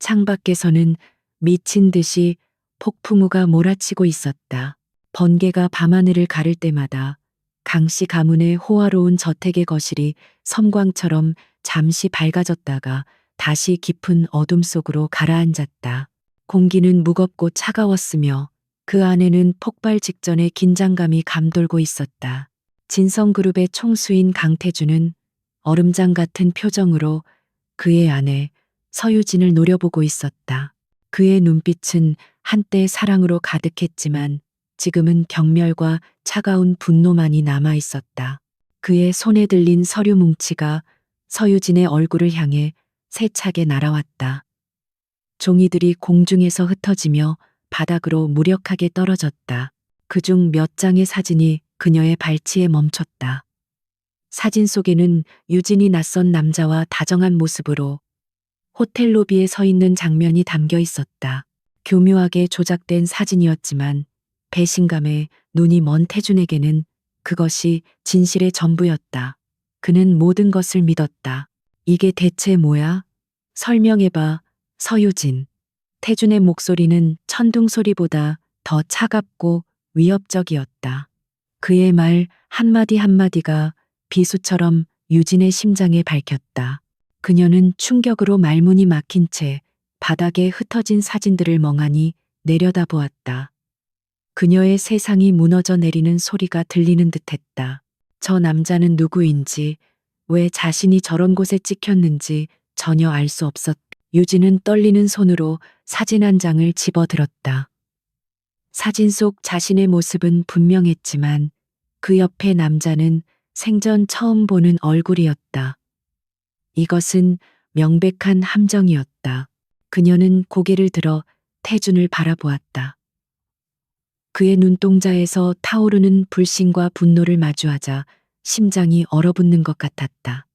창밖에서는 미친 듯이 폭풍우가 몰아치고 있었다. 번개가 밤하늘을 가를 때마다 강씨 가문의 호화로운 저택의 거실이 섬광처럼 잠시 밝아졌다가 다시 깊은 어둠 속으로 가라앉았다. 공기는 무겁고 차가웠으며 그 안에는 폭발 직전의 긴장감이 감돌고 있었다. 진성그룹의 총수인 강태주는 얼음장 같은 표정으로 그의 아내 서유진을 노려보고 있었다. 그의 눈빛은 한때 사랑으로 가득했지만 지금은 경멸과 차가운 분노만이 남아 있었다. 그의 손에 들린 서류 뭉치가 서유진의 얼굴을 향해 세차게 날아왔다. 종이들이 공중에서 흩어지며 바닥으로 무력하게 떨어졌다. 그중 몇 장의 사진이 그녀의 발치에 멈췄다. 사진 속에는 유진이 낯선 남자와 다정한 모습으로 호텔 로비에 서 있는 장면이 담겨 있었다. 교묘하게 조작된 사진이었지만 배신감에 눈이 먼 태준에게는 그것이 진실의 전부였다. 그는 모든 것을 믿었다. 이게 대체 뭐야? 설명해봐, 서유진. 태준의 목소리는 천둥 소리보다 더 차갑고 위협적이었다. 그의 말 한마디 한마디가 비수처럼 유진의 심장에 밝혔다. 그녀는 충격으로 말문이 막힌 채 바닥에 흩어진 사진들을 멍하니 내려다보았다. 그녀의 세상이 무너져 내리는 소리가 들리는 듯했다. 저 남자는 누구인지, 왜 자신이 저런 곳에 찍혔는지 전혀 알 수 없었다. 유진은 떨리는 손으로 사진 한 장을 집어들었다. 사진 속 자신의 모습은 분명했지만 그 옆에 남자는 생전 처음 보는 얼굴이었다. 이것은 명백한 함정이었다. 그녀는 고개를 들어 태준을 바라보았다. 그의 눈동자에서 타오르는 불신과 분노를 마주하자 심장이 얼어붙는 것 같았다.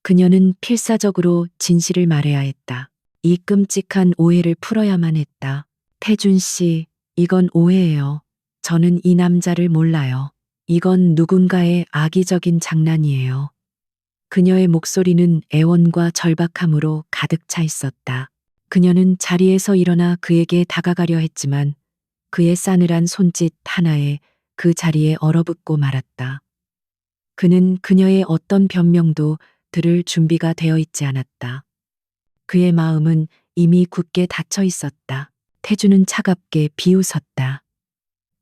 그녀는 필사적으로 진실을 말해야 했다. 이 끔찍한 오해를 풀어야만 했다. 태준 씨, 이건 오해예요. 저는 이 남자를 몰라요. 이건 누군가의 악의적인 장난이에요. 그녀의 목소리는 애원과 절박함으로 가득 차 있었다. 그녀는 자리에서 일어나 그에게 다가가려 했지만 그의 싸늘한 손짓 하나에 그 자리에 얼어붙고 말았다. 그는 그녀의 어떤 변명도 들을 준비가 되어 있지 않았다. 그의 마음은 이미 굳게 닫혀 있었다. 태주는 차갑게 비웃었다.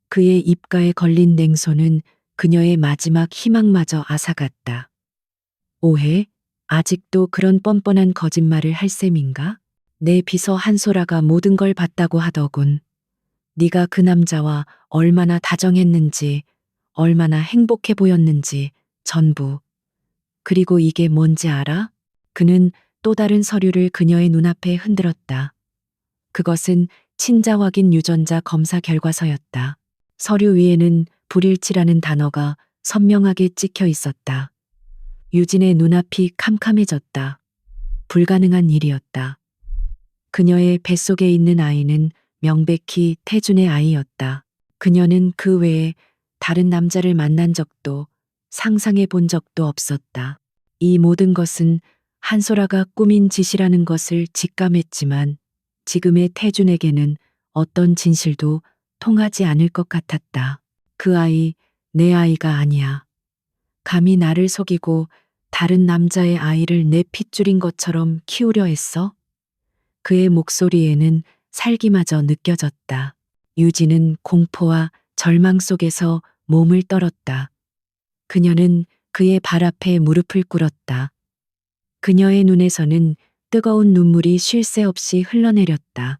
그의 입가에 걸린 냉소는 그녀의 마지막 희망마저 앗아갔다. 오해? 아직도 그런 뻔뻔한 거짓말을 할 셈인가? 내 비서 한소라가 모든 걸 봤다고 하더군. 네가 그 남자와 얼마나 다정했는지, 얼마나 행복해 보였는지 전부. 그리고 이게 뭔지 알아? 그는 또 다른 서류를 그녀의 눈앞에 흔들었다. 그것은 친자 확인 유전자 검사 결과서였다. 서류 위에는 불일치라는 단어가 선명하게 찍혀 있었다. 유진의 눈앞이 캄캄해졌다. 불가능한 일이었다. 그녀의 뱃속에 있는 아이는 명백히 태준의 아이였다. 그녀는 그 외에 다른 남자를 만난 적도 상상해 본 적도 없었다. 이 모든 것은 한소라가 꾸민 짓이라는 것을 직감했지만 지금의 태준에게는 어떤 진실도 통하지 않을 것 같았다. 그 아이, 내 아이가 아니야. 감히 나를 속이고 다른 남자의 아이를 내 핏줄인 것처럼 키우려 했어? 그의 목소리에는 살기마저 느껴졌다. 유진은 공포와 절망 속에서 몸을 떨었다. 그녀는 그의 발 앞에 무릎을 꿇었다. 그녀의 눈에서는 뜨거운 눈물이 쉴 새 없이 흘러내렸다.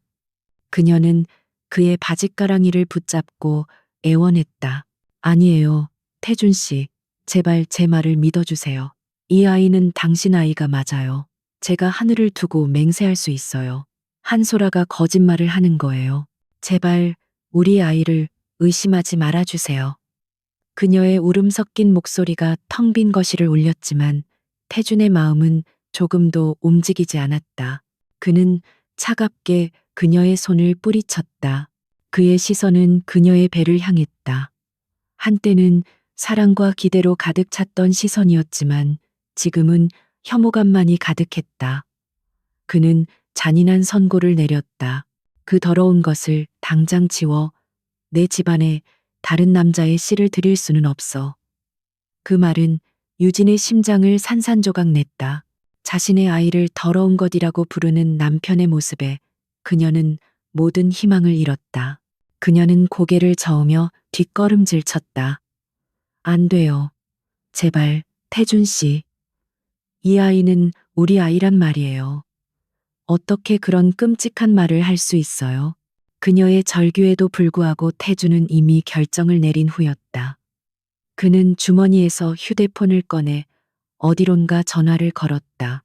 그녀는 그의 바짓가랑이를 붙잡고 애원했다. 아니에요, 태준 씨. 제발 제 말을 믿어주세요. 이 아이는 당신 아이가 맞아요. 제가 하늘을 두고 맹세할 수 있어요. 한소라가 거짓말을 하는 거예요. 제발 우리 아이를 의심하지 말아주세요. 그녀의 울음 섞인 목소리가 텅 빈 거실을 울렸지만 태준의 마음은 조금도 움직이지 않았다. 그는 차갑게 그녀의 손을 뿌리쳤다. 그의 시선은 그녀의 배를 향했다. 한때는 사랑과 기대로 가득 찼던 시선이었지만 지금은 혐오감만이 가득했다. 그는 잔인한 선고를 내렸다. 그 더러운 것을 당장 지워. 내 집안에 다른 남자의 씨를 들일 수는 없어. 그 말은 유진의 심장을 산산조각 냈다. 자신의 아이를 더러운 것이라고 부르는 남편의 모습에 그녀는 모든 희망을 잃었다. 그녀는 고개를 저으며 뒷걸음질 쳤다. 안 돼요. 제발, 태준 씨. 이 아이는 우리 아이란 말이에요. 어떻게 그런 끔찍한 말을 할 수 있어요? 그녀의 절규에도 불구하고 태준은 이미 결정을 내린 후였다. 그는 주머니에서 휴대폰을 꺼내 어디론가 전화를 걸었다.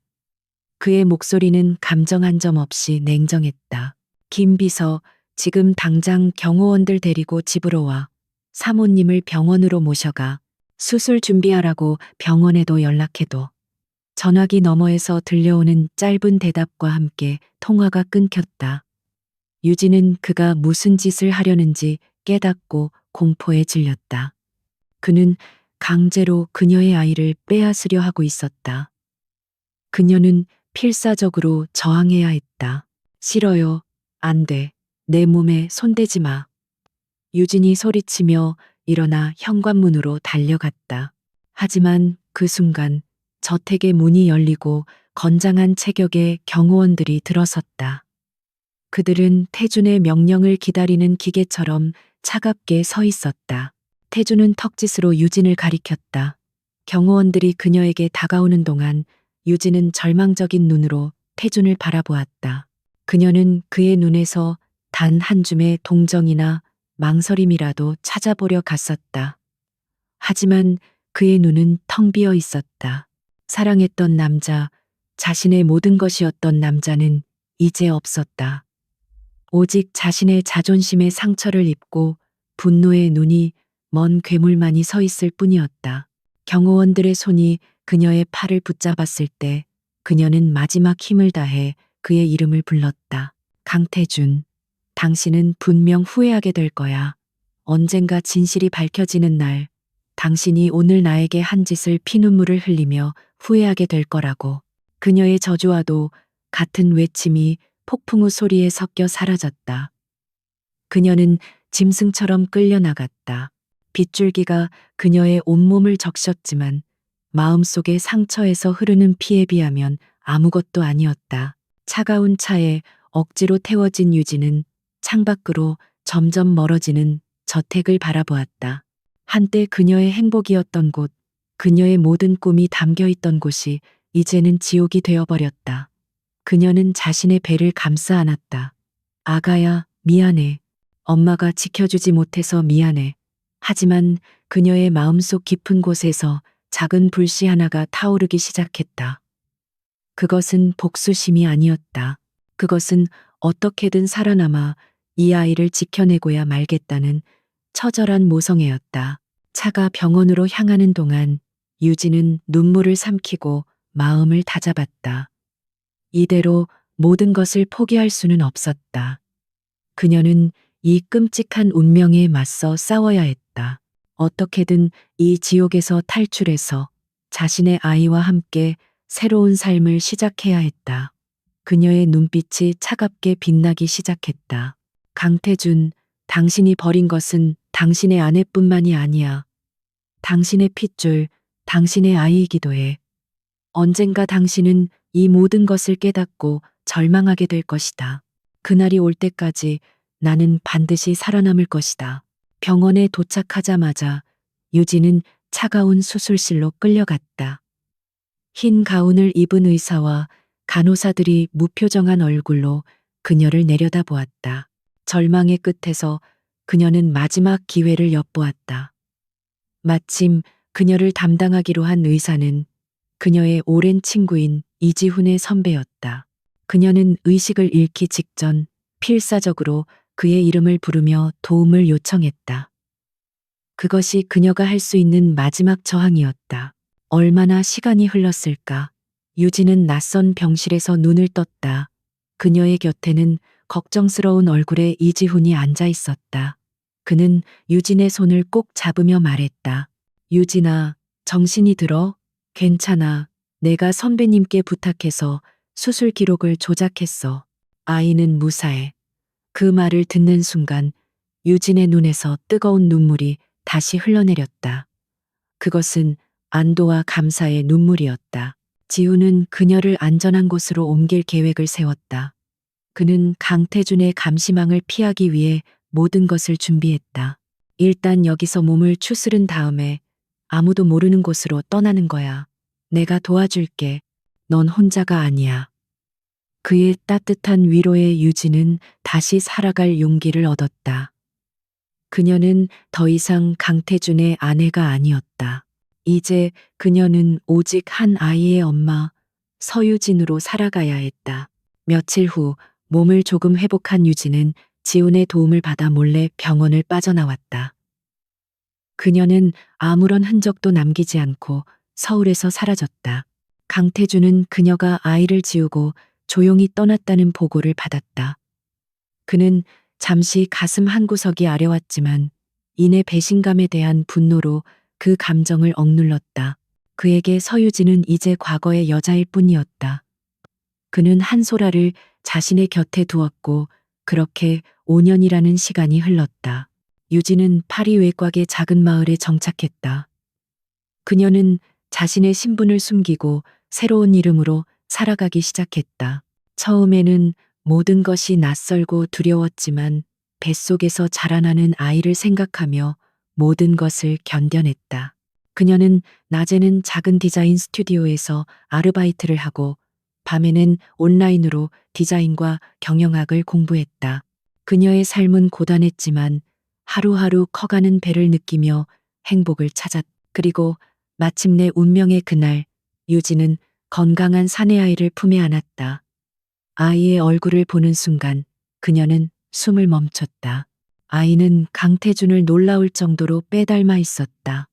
그의 목소리는 감정 한 점 없이 냉정했다. 김 비서, 지금 당장 경호원들 데리고 집으로 와. 사모님을 병원으로 모셔가. 수술 준비하라고 병원에도 연락해도. 전화기 너머에서 들려오는 짧은 대답과 함께 통화가 끊겼다. 유진은 그가 무슨 짓을 하려는지 깨닫고 공포에 질렸다. 그는 강제로 그녀의 아이를 빼앗으려 하고 있었다. 그녀는 필사적으로 저항해야 했다. 싫어요. 안 돼. 내 몸에 손대지 마. 유진이 소리치며 일어나 현관문으로 달려갔다. 하지만 그 순간 저택의 문이 열리고 건장한 체격의 경호원들이 들어섰다. 그들은 태준의 명령을 기다리는 기계처럼 차갑게 서 있었다. 태준은 턱짓으로 유진을 가리켰다. 경호원들이 그녀에게 다가오는 동안 유진은 절망적인 눈으로 태준을 바라보았다. 그녀는 그의 눈에서 단 한 줌의 동정이나 망설임이라도 찾아보려 갔었다. 하지만 그의 눈은 텅 비어 있었다. 사랑했던 남자, 자신의 모든 것이었던 남자는 이제 없었다. 오직 자신의 자존심에 상처를 입고 분노의 눈이 먼 괴물만이 서 있을 뿐이었다. 경호원들의 손이 그녀의 팔을 붙잡았을 때 그녀는 마지막 힘을 다해 그의 이름을 불렀다. 강태준, 당신은 분명 후회하게 될 거야. 언젠가 진실이 밝혀지는 날, 당신이 오늘 나에게 한 짓을 피눈물을 흘리며 후회하게 될 거라고. 그녀의 저주와도 같은 외침이 폭풍우 소리에 섞여 사라졌다. 그녀는 짐승처럼 끌려나갔다. 빗줄기가 그녀의 온몸을 적셨지만 마음속의 상처에서 흐르는 피에 비하면 아무것도 아니었다. 차가운 차에 억지로 태워진 유진은 창밖으로 점점 멀어지는 저택을 바라보았다. 한때 그녀의 행복이었던 곳, 그녀의 모든 꿈이 담겨 있던 곳이 이제는 지옥이 되어버렸다. 그녀는 자신의 배를 감싸 안았다. 아가야, 미안해. 엄마가 지켜주지 못해서 미안해. 하지만 그녀의 마음속 깊은 곳에서 작은 불씨 하나가 타오르기 시작했다. 그것은 복수심이 아니었다. 그것은 어떻게든 살아남아 이 아이를 지켜내고야 말겠다는 처절한 모성애였다. 차가 병원으로 향하는 동안 유진은 눈물을 삼키고 마음을 다잡았다. 이대로 모든 것을 포기할 수는 없었다. 그녀는 이 끔찍한 운명에 맞서 싸워야 했다. 어떻게든 이 지옥에서 탈출해서 자신의 아이와 함께 새로운 삶을 시작해야 했다. 그녀의 눈빛이 차갑게 빛나기 시작했다. 강태준, 당신이 버린 것은 당신의 아내뿐만이 아니야. 당신의 핏줄, 당신의 아이이기도 해. 언젠가 당신은 이 모든 것을 깨닫고 절망하게 될 것이다. 그날이 올 때까지 나는 반드시 살아남을 것이다. 병원에 도착하자마자 유진은 차가운 수술실로 끌려갔다. 흰 가운을 입은 의사와 간호사들이 무표정한 얼굴로 그녀를 내려다보았다. 절망의 끝에서 그녀는 마지막 기회를 엿보았다. 마침 그녀를 담당하기로 한 의사는 그녀의 오랜 친구인 이지훈의 선배였다. 그녀는 의식을 잃기 직전 필사적으로 그의 이름을 부르며 도움을 요청했다. 그것이 그녀가 할 수 있는 마지막 저항이었다. 얼마나 시간이 흘렀을까? 유진은 낯선 병실에서 눈을 떴다. 그녀의 곁에는 걱정스러운 얼굴의 이지훈이 앉아 있었다. 그는 유진의 손을 꼭 잡으며 말했다. 유진아, 정신이 들어? 괜찮아. 내가 선배님께 부탁해서 수술 기록을 조작했어. 아이는 무사해. 그 말을 듣는 순간 유진의 눈에서 뜨거운 눈물이 다시 흘러내렸다. 그것은 안도와 감사의 눈물이었다. 지우는 그녀를 안전한 곳으로 옮길 계획을 세웠다. 그는 강태준의 감시망을 피하기 위해 모든 것을 준비했다. 일단 여기서 몸을 추스른 다음에 아무도 모르는 곳으로 떠나는 거야. 내가 도와줄게. 넌 혼자가 아니야. 그의 따뜻한 위로에 유진은 다시 살아갈 용기를 얻었다. 그녀는 더 이상 강태준의 아내가 아니었다. 이제 그녀는 오직 한 아이의 엄마, 서유진으로 살아가야 했다. 며칠 후 몸을 조금 회복한 유진은 지훈의 도움을 받아 몰래 병원을 빠져나왔다. 그녀는 아무런 흔적도 남기지 않고 서울에서 사라졌다. 강태준은 그녀가 아이를 지우고 조용히 떠났다는 보고를 받았다. 그는 잠시 가슴 한구석이 아려왔지만 이내 배신감에 대한 분노로 그 감정을 억눌렀다. 그에게 서유진은 이제 과거의 여자일 뿐이었다. 그는 한소라를 자신의 곁에 두었고 그렇게 5년이라는 시간이 흘렀다. 유진은 파리 외곽의 작은 마을에 정착했다. 그녀는 자신의 신분을 숨기고 새로운 이름으로 살아가기 시작했다. 처음에는 모든 것이 낯설고 두려웠지만 뱃속에서 자라나는 아이를 생각하며 모든 것을 견뎌냈다. 그녀는 낮에는 작은 디자인 스튜디오에서 아르바이트를 하고 밤에는 온라인으로 디자인과 경영학을 공부했다. 그녀의 삶은 고단했지만 하루하루 커가는 배를 느끼며 행복을 찾았다. 그리고 마침내 운명의 그날, 유진은 건강한 사내아이를 품에 안았다. 아이의 얼굴을 보는 순간 그녀는 숨을 멈췄다. 아이는 강태준을 놀라울 정도로 빼닮아 있었다.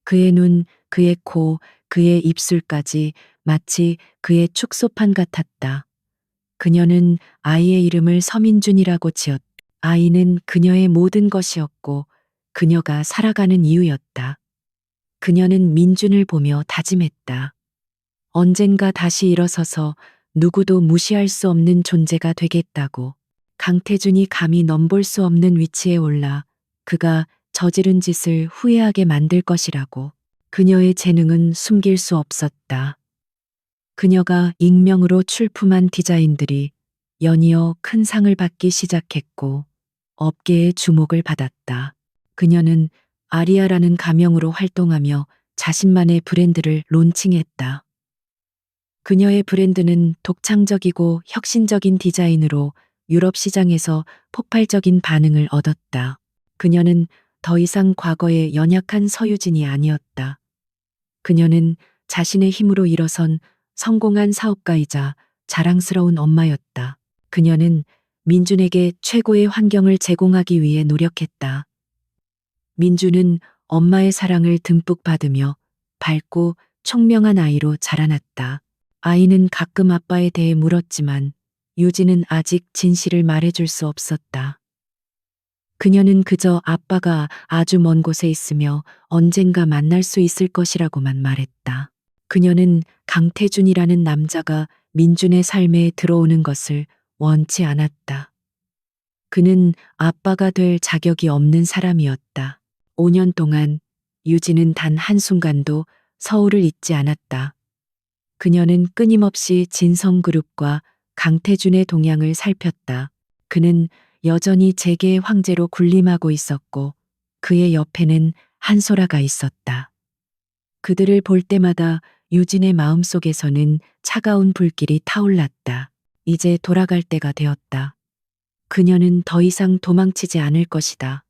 그의 눈, 그의 코, 그의 입술까지 마치 그의 축소판 같았다. 그녀는 아이의 이름을 서민준이라고 지었다. 아이는 그녀의 모든 것이었고 그녀가 살아가는 이유였다. 그녀는 민준을 보며 다짐했다. 언젠가 다시 일어서서 누구도 무시할 수 없는 존재가 되겠다고. 강태준이 감히 넘볼 수 없는 위치에 올라 그가 저지른 짓을 후회하게 만들 것이라고. 그녀의 재능은 숨길 수 없었다. 그녀가 익명으로 출품한 디자인들이 연이어 큰 상을 받기 시작했고 업계의 주목을 받았다. 그녀는 아리아라는 가명으로 활동하며 자신만의 브랜드를 론칭했다. 그녀의 브랜드는 독창적이고 혁신적인 디자인으로 유럽 시장에서 폭발적인 반응을 얻었다. 그녀는 더 이상 과거의 연약한 서유진이 아니었다. 그녀는 자신의 힘으로 일어선 성공한 사업가이자 자랑스러운 엄마였다. 그녀는 민준에게 최고의 환경을 제공하기 위해 노력했다. 민준은 엄마의 사랑을 듬뿍 받으며 밝고 총명한 아이로 자라났다. 아이는 가끔 아빠에 대해 물었지만 유진은 아직 진실을 말해줄 수 없었다. 그녀는 그저 아빠가 아주 먼 곳에 있으며 언젠가 만날 수 있을 것이라고만 말했다. 그녀는 강태준이라는 남자가 민준의 삶에 들어오는 것을 원치 않았다. 그는 아빠가 될 자격이 없는 사람이었다. 5년 동안 유진은 단 한순간도 서울을 잊지 않았다. 그녀는 끊임없이 진성그룹과 강태준의 동향을 살폈다. 그는 여전히 재계의 황제로 군림하고 있었고 그의 옆에는 한소라가 있었다. 그들을 볼 때마다 유진의 마음속에서는 차가운 불길이 타올랐다. 이제 돌아갈 때가 되었다. 그녀는 더 이상 도망치지 않을 것이다.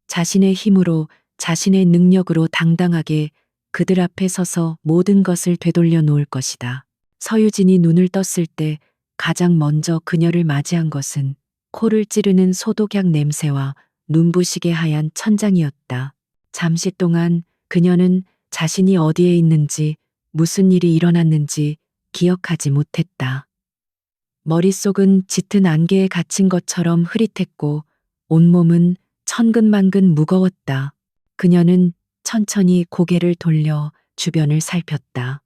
자신의 힘으로, 자신의 능력으로 당당하게 그들 앞에 서서 모든 것을 되돌려 놓을 것이다. 서유진이 눈을 떴을 때 가장 먼저 그녀를 맞이한 것은 코를 찌르는 소독약 냄새와 눈부시게 하얀 천장이었다. 잠시 동안 그녀는 자신이 어디에 있는지, 무슨 일이 일어났는지 기억하지 못했다. 머릿속은 짙은 안개에 갇힌 것처럼 흐릿했고 온몸은 천근만근 무거웠다. 그녀는 천천히 고개를 돌려 주변을 살폈다.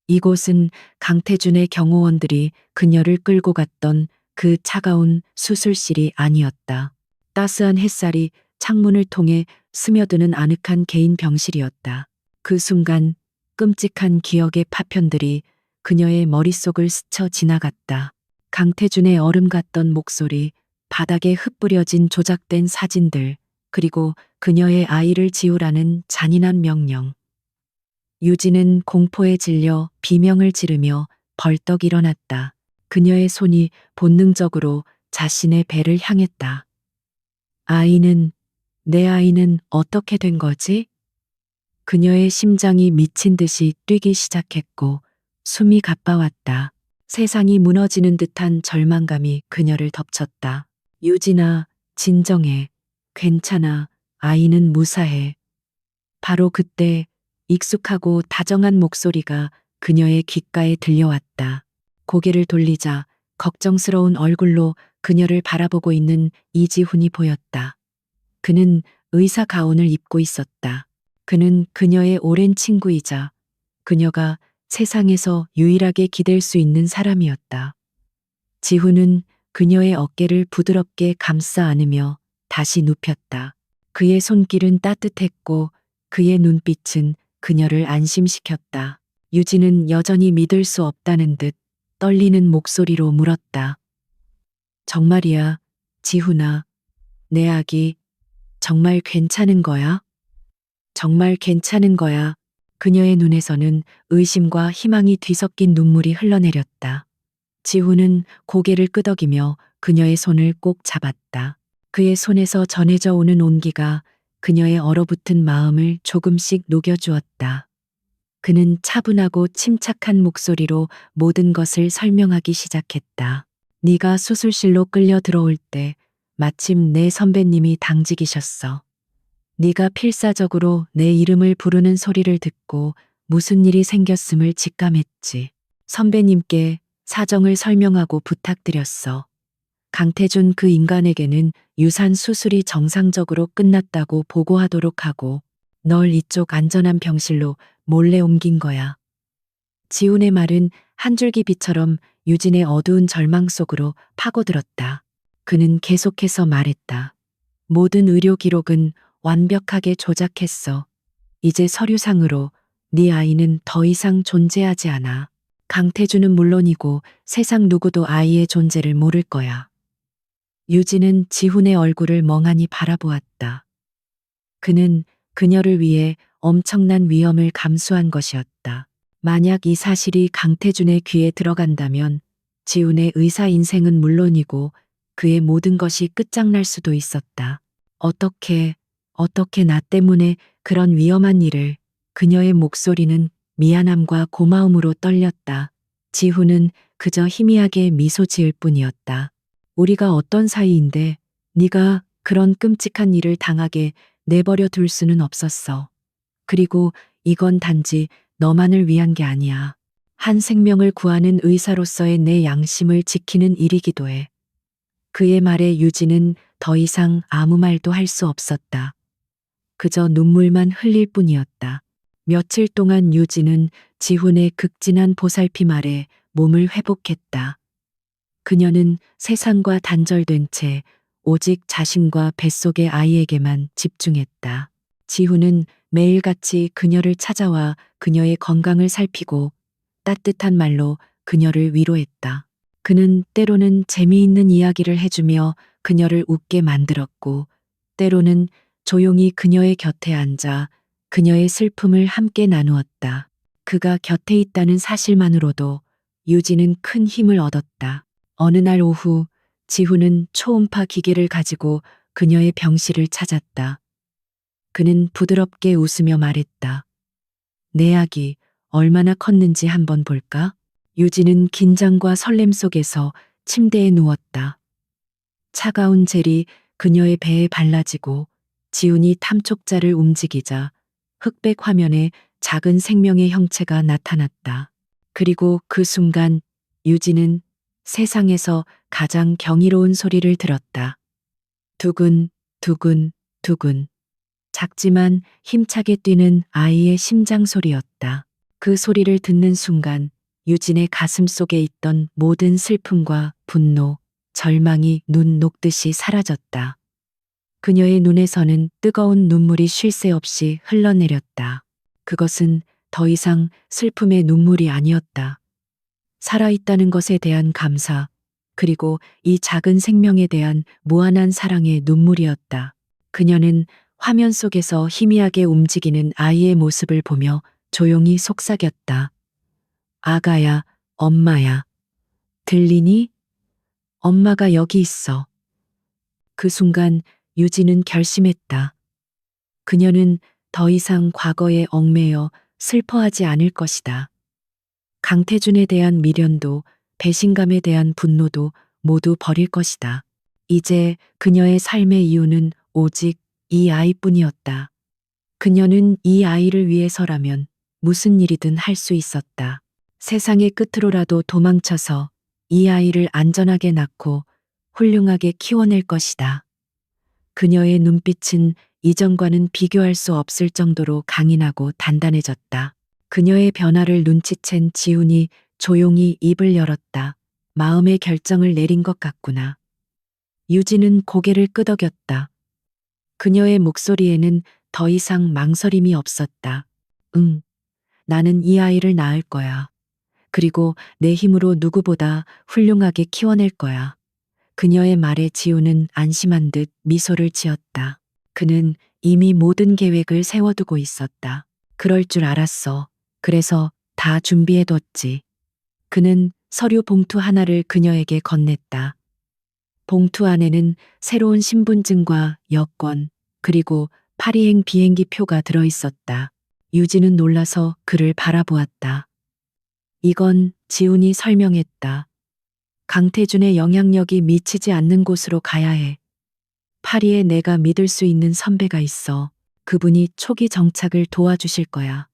이곳은 강태준의 경호원들이 그녀를 끌고 갔던 그 차가운 수술실이 아니었다. 따스한 햇살이 창문을 통해 스며드는 아늑한 개인 병실이었다. 그 순간 끔찍한 기억의 파편들이 그녀의 머릿속을 스쳐 지나갔다. 강태준의 얼음 같던 목소리, 바닥에 흩뿌려진 조작된 사진들, 그리고 그녀의 아이를 지우라는 잔인한 명령. 유진은 공포에 질려 비명을 지르며 벌떡 일어났다. 그녀의 손이 본능적으로 자신의 배를 향했다. 내 아이는 어떻게 된 거지? 그녀의 심장이 미친 듯이 뛰기 시작했고 숨이 가빠왔다. 세상이 무너지는 듯한 절망감이 그녀를 덮쳤다. 유진아, 진정해. 괜찮아. 아이는 무사해. 바로 그때 익숙하고 다정한 목소리가 그녀의 귓가에 들려왔다. 고개를 돌리자 걱정스러운 얼굴로 그녀를 바라보고 있는 이지훈이 보였다. 그는 의사 가운을 입고 있었다. 그는 그녀의 오랜 친구이자 그녀가 세상에서 유일하게 기댈 수 있는 사람이었다. 지훈은 그녀의 어깨를 부드럽게 감싸 안으며 다시 눕혔다. 그의 손길은 따뜻했고 그의 눈빛은 그녀를 안심시켰다. 유진은 여전히 믿을 수 없다는 듯 떨리는 목소리로 물었다. 정말이야, 지훈아. 내 아기 정말 괜찮은 거야? 정말 괜찮은 거야. 그녀의 눈에서는 의심과 희망이 뒤섞인 눈물이 흘러내렸다. 지훈은 고개를 끄덕이며 그녀의 손을 꼭 잡았다. 그의 손에서 전해져 오는 온기가 그녀의 얼어붙은 마음을 조금씩 녹여주었다. 그는 차분하고 침착한 목소리로 모든 것을 설명하기 시작했다. 네가 수술실로 끌려 들어올 때 마침 내 선배님이 당직이셨어. 네가 필사적으로 내 이름을 부르는 소리를 듣고 무슨 일이 생겼음을 직감했지. 선배님께 사정을 설명하고 부탁드렸어. 강태준 그 인간에게는 유산 수술이 정상적으로 끝났다고 보고하도록 하고 널 이쪽 안전한 병실로 몰래 옮긴 거야. 지훈의 말은 한 줄기 빛처럼 유진의 어두운 절망 속으로 파고들었다. 그는 계속해서 말했다. 모든 의료 기록은 완벽하게 조작했어. 이제 서류상으로 네 아이는 더 이상 존재하지 않아. 강태준은 물론이고 세상 누구도 아이의 존재를 모를 거야. 유진은 지훈의 얼굴을 멍하니 바라보았다. 그는 그녀를 위해 엄청난 위험을 감수한 것이었다. 만약 이 사실이 강태준의 귀에 들어간다면 지훈의 의사 인생은 물론이고 그의 모든 것이 끝장날 수도 있었다. 어떻게 나 때문에 그런 위험한 일을. 그녀의 목소리는 미안함과 고마움으로 떨렸다. 지훈은 그저 희미하게 미소 지을 뿐이었다. 우리가 어떤 사이인데 네가 그런 끔찍한 일을 당하게 내버려 둘 수는 없었어. 그리고 이건 단지 너만을 위한 게 아니야. 한 생명을 구하는 의사로서의 내 양심을 지키는 일이기도 해. 그의 말에 유진은 더 이상 아무 말도 할 수 없었다. 그저 눈물만 흘릴 뿐이었다. 며칠 동안 유진은 지훈의 극진한 보살핌 아래 몸을 회복했다. 그녀는 세상과 단절된 채 오직 자신과 뱃속의 아이에게만 집중했다. 지훈은 매일같이 그녀를 찾아와 그녀의 건강을 살피고 따뜻한 말로 그녀를 위로했다. 그는 때로는 재미있는 이야기를 해주며 그녀를 웃게 만들었고, 때로는 조용히 그녀의 곁에 앉아 그녀의 슬픔을 함께 나누었다. 그가 곁에 있다는 사실만으로도 유진은 큰 힘을 얻었다. 어느 날 오후 지훈은 초음파 기계를 가지고 그녀의 병실을 찾았다. 그는 부드럽게 웃으며 말했다. 내 아기 얼마나 컸는지 한번 볼까? 유진은 긴장과 설렘 속에서 침대에 누웠다. 차가운 젤이 그녀의 배에 발라지고 지훈이 탐촉자를 움직이자 흑백 화면에 작은 생명의 형체가 나타났다. 그리고 그 순간 유진은 세상에서 가장 경이로운 소리를 들었다. 두근, 두근, 두근. 작지만 힘차게 뛰는 아이의 심장 소리였다. 그 소리를 듣는 순간 유진의 가슴 속에 있던 모든 슬픔과 분노, 절망이 눈 녹듯이 사라졌다. 그녀의 눈에서는 뜨거운 눈물이 쉴 새 없이 흘러내렸다. 그것은 더 이상 슬픔의 눈물이 아니었다. 살아있다는 것에 대한 감사, 그리고 이 작은 생명에 대한 무한한 사랑의 눈물이었다. 그녀는 화면 속에서 희미하게 움직이는 아이의 모습을 보며 조용히 속삭였다. 아가야, 엄마야. 들리니? 엄마가 여기 있어. 그 순간 유진은 결심했다. 그녀는 더 이상 과거에 얽매여 슬퍼하지 않을 것이다. 강태준에 대한 미련도 배신감에 대한 분노도 모두 버릴 것이다. 이제 그녀의 삶의 이유는 오직 이 아이뿐이었다. 그녀는 이 아이를 위해서라면 무슨 일이든 할 수 있었다. 세상의 끝으로라도 도망쳐서 이 아이를 안전하게 낳고 훌륭하게 키워낼 것이다. 그녀의 눈빛은 이전과는 비교할 수 없을 정도로 강인하고 단단해졌다. 그녀의 변화를 눈치챈 지훈이 조용히 입을 열었다. 마음의 결정을 내린 것 같구나. 유진은 고개를 끄덕였다. 그녀의 목소리에는 더 이상 망설임이 없었다. 응, 나는 이 아이를 낳을 거야. 그리고 내 힘으로 누구보다 훌륭하게 키워낼 거야. 그녀의 말에 지우는 안심한 듯 미소를 지었다. 그는 이미 모든 계획을 세워두고 있었다. 그럴 줄 알았어. 그래서 다 준비해뒀지. 그는 서류 봉투 하나를 그녀에게 건넸다. 봉투 안에는 새로운 신분증과 여권, 그리고 파리행 비행기 표가 들어있었다. 유진은 놀라서 그를 바라보았다. 이건 지훈이 설명했다. 강태준의 영향력이 미치지 않는 곳으로 가야 해. 파리에 내가 믿을 수 있는 선배가 있어. 그분이 초기 정착을 도와주실 거야.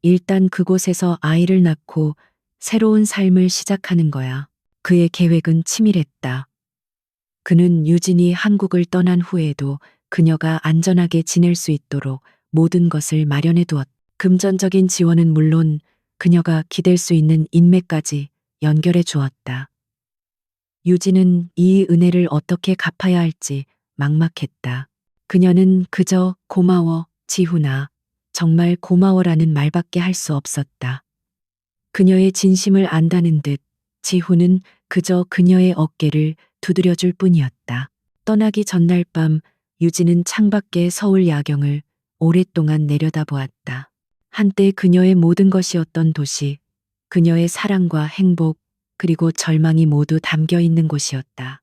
일단 그곳에서 아이를 낳고 새로운 삶을 시작하는 거야. 그의 계획은 치밀했다. 그는 유진이 한국을 떠난 후에도 그녀가 안전하게 지낼 수 있도록 모든 것을 마련해 두었다. 금전적인 지원은 물론 그녀가 기댈 수 있는 인맥까지 연결해 주었다. 유진은 이 은혜를 어떻게 갚아야 할지 막막했다. 그녀는 그저 고마워, 지훈아. 정말 고마워라는 말밖에 할 수 없었다. 그녀의 진심을 안다는 듯 지훈은 그저 그녀의 어깨를 두드려줄 뿐이었다. 떠나기 전날 밤 유진은 창밖의 서울 야경을 오랫동안 내려다보았다. 한때 그녀의 모든 것이었던 도시, 그녀의 사랑과 행복, 그리고 절망이 모두 담겨 있는 곳이었다.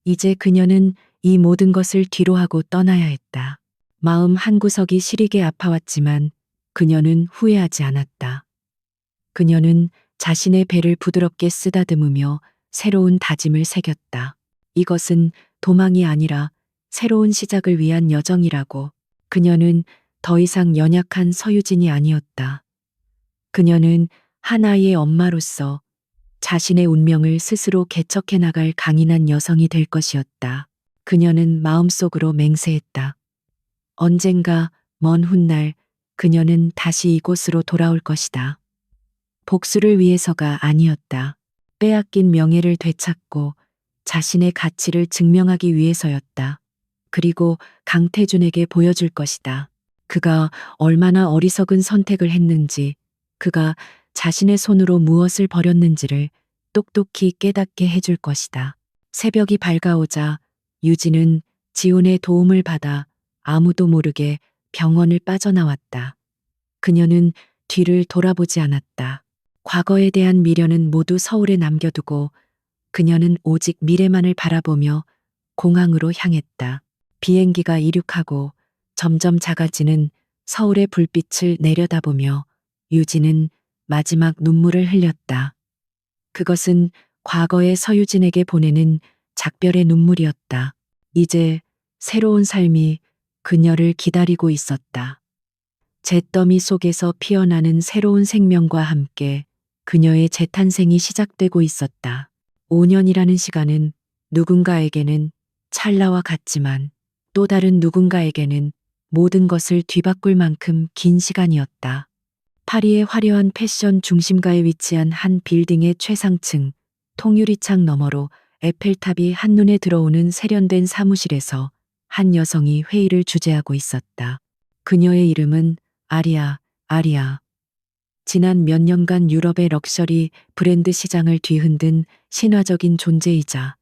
이제 그녀는 이 모든 것을 뒤로하고 떠나야 했다. 마음 한구석이 시리게 아파왔지만 그녀는 후회하지 않았다. 그녀는 자신의 배를 부드럽게 쓰다듬으며 새로운 다짐을 새겼다. 이것은 도망이 아니라 새로운 시작을 위한 여정이라고. 그녀는 더 이상 연약한 서유진이 아니었다. 그녀는 하나의 엄마로서 자신의 운명을 스스로 개척해 나갈 강인한 여성이 될 것이었다. 그녀는 마음속으로 맹세했다. 언젠가 먼 훗날 그녀는 다시 이곳으로 돌아올 것이다. 복수를 위해서가 아니었다. 빼앗긴 명예를 되찾고 자신의 가치를 증명하기 위해서였다. 그리고 강태준에게 보여줄 것이다. 그가 얼마나 어리석은 선택을 했는지, 그가 자신의 손으로 무엇을 버렸는지를 똑똑히 깨닫게 해줄 것이다. 새벽이 밝아오자 유진은 지훈의 도움을 받아 아무도 모르게 병원을 빠져나왔다. 그녀는 뒤를 돌아보지 않았다. 과거에 대한 미련은 모두 서울에 남겨두고 그녀는 오직 미래만을 바라보며 공항으로 향했다. 비행기가 이륙하고 점점 작아지는 서울의 불빛을 내려다보며 유진은 마지막 눈물을 흘렸다. 그것은 과거의 서유진에게 보내는 작별의 눈물이었다. 이제 새로운 삶이 그녀를 기다리고 있었다. 잿더미 속에서 피어나는 새로운 생명과 함께 그녀의 재탄생이 시작되고 있었다. 5년이라는 시간은 누군가에게는 찰나와 같지만 또 다른 누군가에게는 모든 것을 뒤바꿀 만큼 긴 시간이었다. 파리의 화려한 패션 중심가에 위치한 한 빌딩의 최상층, 통유리창 너머로 에펠탑이 한눈에 들어오는 세련된 사무실에서 한 여성이 회의를 주재하고 있었다. 그녀의 이름은 아리아. 지난 몇 년간 유럽의 럭셔리 브랜드 시장을 뒤흔든 신화적인 존재이자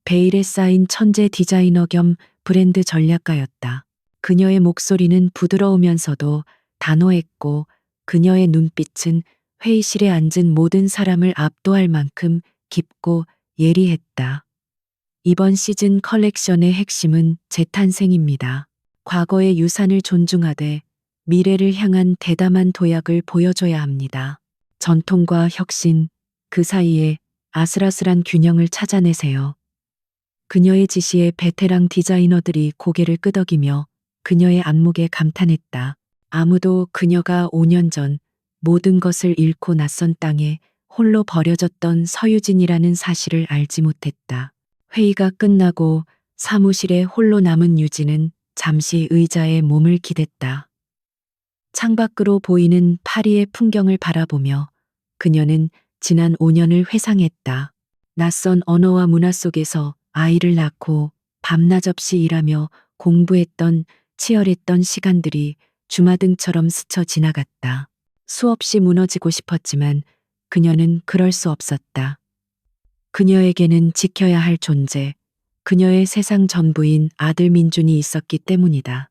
베일에 쌓인 천재 디자이너 겸 브랜드 전략가였다. 그녀의 목소리는 부드러우면서도 단호했고 그녀의 눈빛은 회의실에 앉은 모든 사람을 압도할 만큼 깊고 예리했다. 이번 시즌 컬렉션의 핵심은 재탄생입니다. 과거의 유산을 존중하되 미래를 향한 대담한 도약을 보여줘야 합니다. 전통과 혁신, 그 사이에 아슬아슬한 균형을 찾아내세요. 그녀의 지시에 베테랑 디자이너들이 고개를 끄덕이며 그녀의 안목에 감탄했다. 아무도 그녀가 5년 전 모든 것을 잃고 낯선 땅에 홀로 버려졌던 서유진이라는 사실을 알지 못했다. 회의가 끝나고 사무실에 홀로 남은 유진은 잠시 의자에 몸을 기댔다. 창밖으로 보이는 파리의 풍경을 바라보며 그녀는 지난 5년을 회상했다. 낯선 언어와 문화 속에서 아이를 낳고 밤낮 없이 일하며 공부했던 치열했던 시간들이 주마등처럼 스쳐 지나갔다. 수없이 무너지고 싶었지만 그녀는 그럴 수 없었다. 그녀에게는 지켜야 할 존재, 그녀의 세상 전부인 아들 민준이 있었기 때문이다.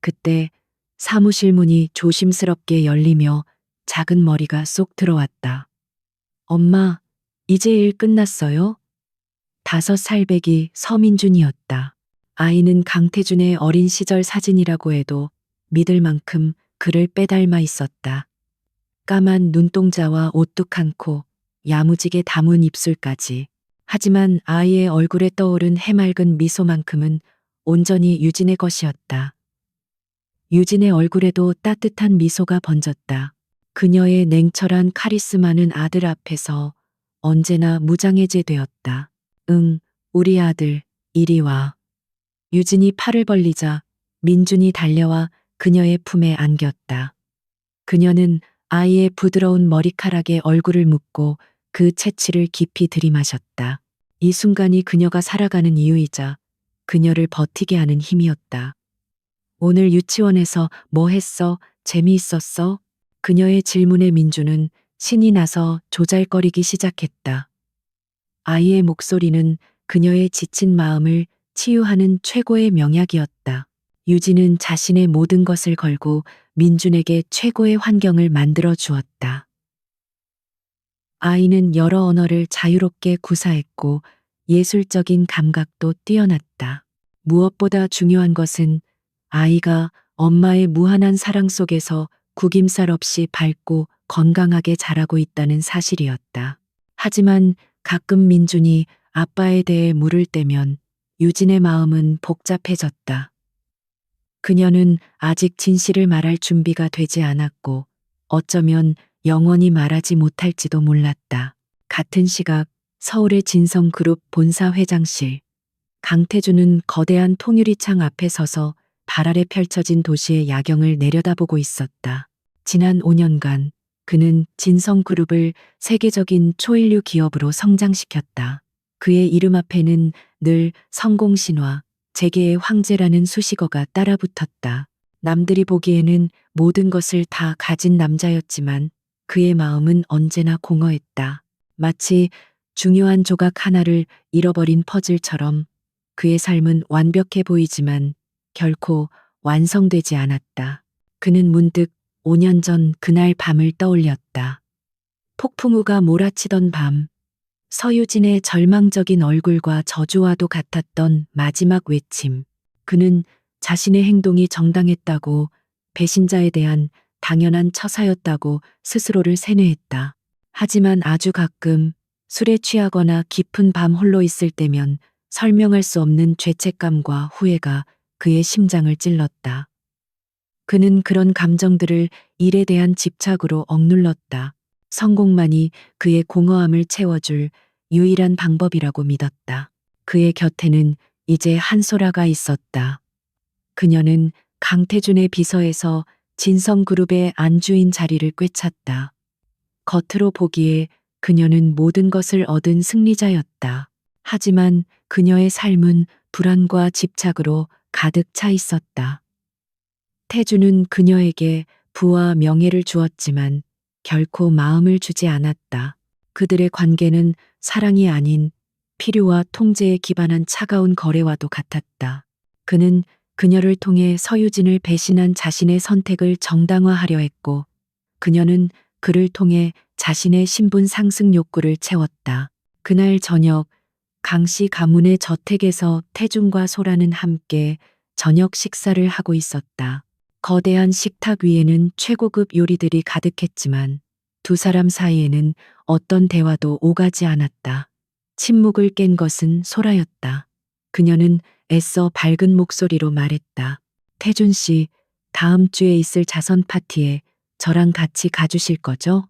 그때 사무실 문이 조심스럽게 열리며 작은 머리가 쏙 들어왔다. 엄마, 이제 일 끝났어요? 5살 배기 서민준이었다. 아이는 강태준의 어린 시절 사진이라고 해도 믿을 만큼 그를 빼닮아 있었다. 까만 눈동자와 오뚝한 코, 야무지게 담은 입술까지. 하지만 아이의 얼굴에 떠오른 해맑은 미소만큼은 온전히 유진의 것이었다. 유진의 얼굴에도 따뜻한 미소가 번졌다. 그녀의 냉철한 카리스마는 아들 앞에서 언제나 무장해제되었다. 응, 우리 아들, 이리 와. 유진이 팔을 벌리자 민준이 달려와 그녀의 품에 안겼다. 그녀는 아이의 부드러운 머리카락에 얼굴을 묻고 그 채취를 깊이 들이마셨다. 이 순간이 그녀가 살아가는 이유이자 그녀를 버티게 하는 힘이었다. 오늘 유치원에서 뭐 했어? 재미있었어? 그녀의 질문에 민주는 신이 나서 조잘거리기 시작했다. 아이의 목소리는 그녀의 지친 마음을 치유하는 최고의 명약이었다. 유진은 자신의 모든 것을 걸고 민준에게 최고의 환경을 만들어 주었다. 아이는 여러 언어를 자유롭게 구사했고 예술적인 감각도 뛰어났다. 무엇보다 중요한 것은 아이가 엄마의 무한한 사랑 속에서 구김살 없이 밝고 건강하게 자라고 있다는 사실이었다. 하지만 가끔 민준이 아빠에 대해 물을 때면 유진의 마음은 복잡해졌다. 그녀는 아직 진실을 말할 준비가 되지 않았고 어쩌면 영원히 말하지 못할지도 몰랐다. 같은 시각 서울의 진성그룹 본사 회장실. 강태준은 거대한 통유리창 앞에 서서 발 아래 펼쳐진 도시의 야경을 내려다보고 있었다. 지난 5년간 그는 진성그룹을 세계적인 초일류 기업으로 성장시켰다. 그의 이름 앞에는 늘 성공신화, 재계의 황제라는 수식어가 따라붙었다. 남들이 보기에는 모든 것을 다 가진 남자였지만 그의 마음은 언제나 공허했다. 마치 중요한 조각 하나를 잃어버린 퍼즐처럼 그의 삶은 완벽해 보이지만 결코 완성되지 않았다. 그는 문득 5년 전 그날 밤을 떠올렸다. 폭풍우가 몰아치던 밤, 서유진의 절망적인 얼굴과 저주와도 같았던 마지막 외침. 그는 자신의 행동이 정당했다고, 배신자에 대한 당연한 처사였다고 스스로를 세뇌했다. 하지만 아주 가끔 술에 취하거나 깊은 밤 홀로 있을 때면 설명할 수 없는 죄책감과 후회가 그의 심장을 찔렀다. 그는 그런 감정들을 일에 대한 집착으로 억눌렀다. 성공만이 그의 공허함을 채워줄 유일한 방법이라고 믿었다. 그의 곁에는 이제 한소라가 있었다. 그녀는 강태준의 비서에서 진성그룹의 안주인 자리를 꿰찼다. 겉으로 보기에 그녀는 모든 것을 얻은 승리자였다. 하지만 그녀의 삶은 불안과 집착으로 가득 차 있었다. 태주는 그녀에게 부와 명예를 주었지만 결코 마음을 주지 않았다. 그들의 관계는 사랑이 아닌 필요와 통제에 기반한 차가운 거래와도 같았다. 그는 그녀를 통해 서유진을 배신한 자신의 선택을 정당화하려 했고, 그녀는 그를 통해 자신의 신분 상승 욕구를 채웠다. 그날 저녁, 강씨 가문의 저택에서 태중과 소라는 함께 저녁 식사를 하고 있었다. 거대한 식탁 위에는 최고급 요리들이 가득했지만 두 사람 사이에는 어떤 대화도 오가지 않았다. 침묵을 깬 것은 소라였다. 그녀는 애써 밝은 목소리로 말했다. 태준 씨, 다음 주에 있을 자선 파티에 저랑 같이 가주실 거죠?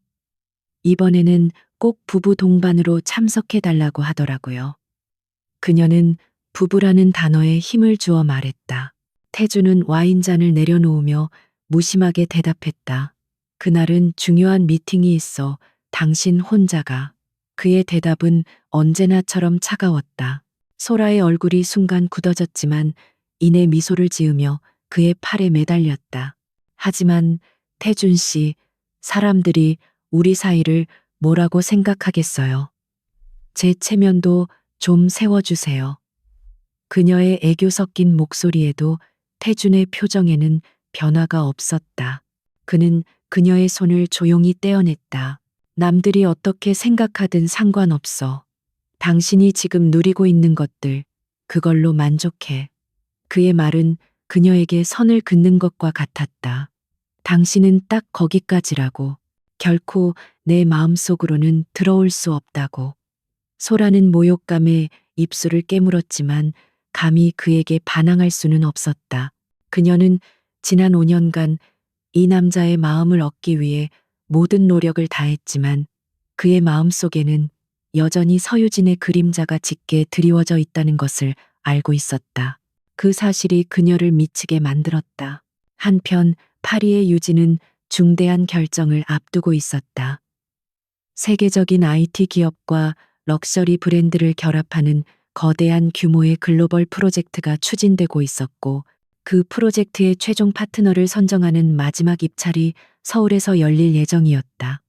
이번에는 꼭 부부 동반으로 참석해 달라고 하더라고요. 그녀는 부부라는 단어에 힘을 주어 말했다. 태주는 와인잔을 내려놓으며 무심하게 대답했다. 그날은 중요한 미팅이 있어 당신 혼자가. 그의 대답은 언제나처럼 차가웠다. 소라의 얼굴이 순간 굳어졌지만 이내 미소를 지으며 그의 팔에 매달렸다. 하지만 태준 씨, 사람들이 우리 사이를 뭐라고 생각하겠어요. 제 체면도 좀 세워주세요. 그녀의 애교 섞인 목소리에도 태준의 표정에는 변화가 없었다. 그는 그녀의 손을 조용히 떼어냈다. 남들이 어떻게 생각하든 상관없어. 당신이 지금 누리고 있는 것들, 그걸로 만족해. 그의 말은 그녀에게 선을 긋는 것과 같았다. 당신은 딱 거기까지라고. 결코 내 마음속으로는 들어올 수 없다고. 소라는 모욕감에 입술을 깨물었지만 감히 그에게 반항할 수는 없었다. 그녀는 지난 5년간 이 남자의 마음을 얻기 위해 모든 노력을 다했지만 그의 마음속에는 여전히 서유진의 그림자가 짙게 드리워져 있다는 것을 알고 있었다. 그 사실이 그녀를 미치게 만들었다. 한편 파리의 유진은 중대한 결정을 앞두고 있었다. 세계적인 IT 기업과 럭셔리 브랜드를 결합하는 거대한 규모의 글로벌 프로젝트가 추진되고 있었고, 그 프로젝트의 최종 파트너를 선정하는 마지막 입찰이 서울에서 열릴 예정이었다.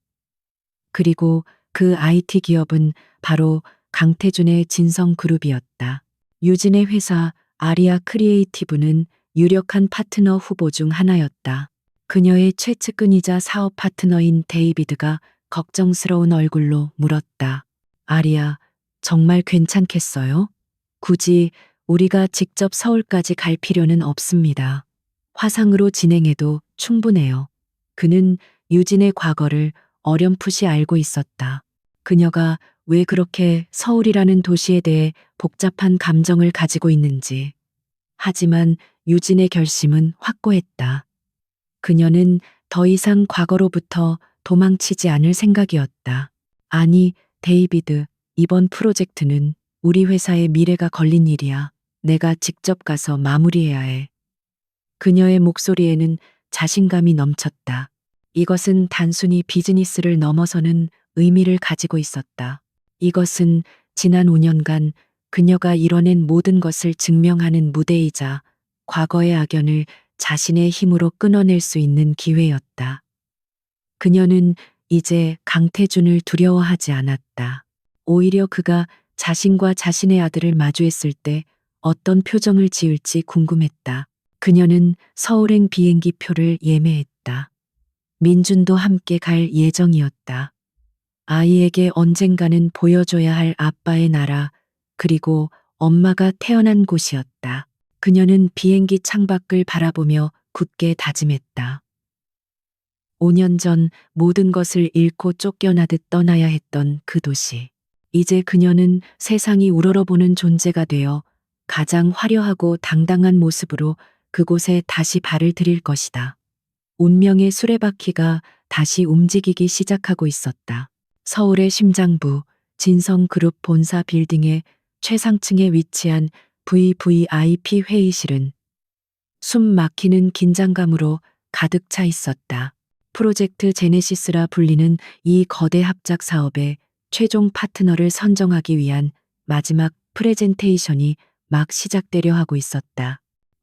그리고 그 IT 기업은 바로 강태준의 진성그룹이었다. 유진의 회사 아리아 크리에이티브는 유력한 파트너 후보 중 하나였다. 그녀의 최측근이자 사업 파트너인 데이비드가 걱정스러운 얼굴로 물었다. 아리아, 정말 괜찮겠어요? 굳이 우리가 직접 서울까지 갈 필요는 없습니다. 화상으로 진행해도 충분해요. 그는 유진의 과거를 어렴풋이 알고 있었다. 그녀가 왜 그렇게 서울이라는 도시에 대해 복잡한 감정을 가지고 있는지. 하지만 유진의 결심은 확고했다. 그녀는 더 이상 과거로부터 도망치지 않을 생각이었다. 아니, 데이비드, 이번 프로젝트는 우리 회사의 미래가 걸린 일이야. 내가 직접 가서 마무리해야 해. 그녀의 목소리에는 자신감이 넘쳤다. 이것은 단순히 비즈니스를 넘어서는 의미를 가지고 있었다. 이것은 지난 5년간 그녀가 이뤄낸 모든 것을 증명하는 무대이자 과거의 악연을 자신의 힘으로 끊어낼 수 있는 기회였다. 그녀는 이제 강태준을 두려워하지 않았다. 오히려 그가 자신과 자신의 아들을 마주했을 때 어떤 표정을 지을지 궁금했다. 그녀는 서울행 비행기 표를 예매했다. 민준도 함께 갈 예정이었다. 아이에게 언젠가는 보여줘야 할 아빠의 나라, 그리고 엄마가 태어난 곳이었다. 그녀는 비행기 창밖을 바라보며 굳게 다짐했다. 5년 전 모든 것을 잃고 쫓겨나듯 떠나야 했던 그 도시. 이제 그녀는 세상이 우러러보는 존재가 되어 가장 화려하고 당당한 모습으로 그곳에 다시 발을 들일 것이다. 운명의 수레바퀴가 다시 움직이기 시작하고 있었다. 서울의 심장부 진성그룹 본사 빌딩의 최상층에 위치한 VVIP 회의실은 숨 막히는 긴장감으로 가득 차 있었다. 프로젝트 제네시스라 불리는 이 거대 합작 사업의 최종 파트너를 선정하기 위한 마지막 프레젠테이션이 막 시작되려 하고 있었다.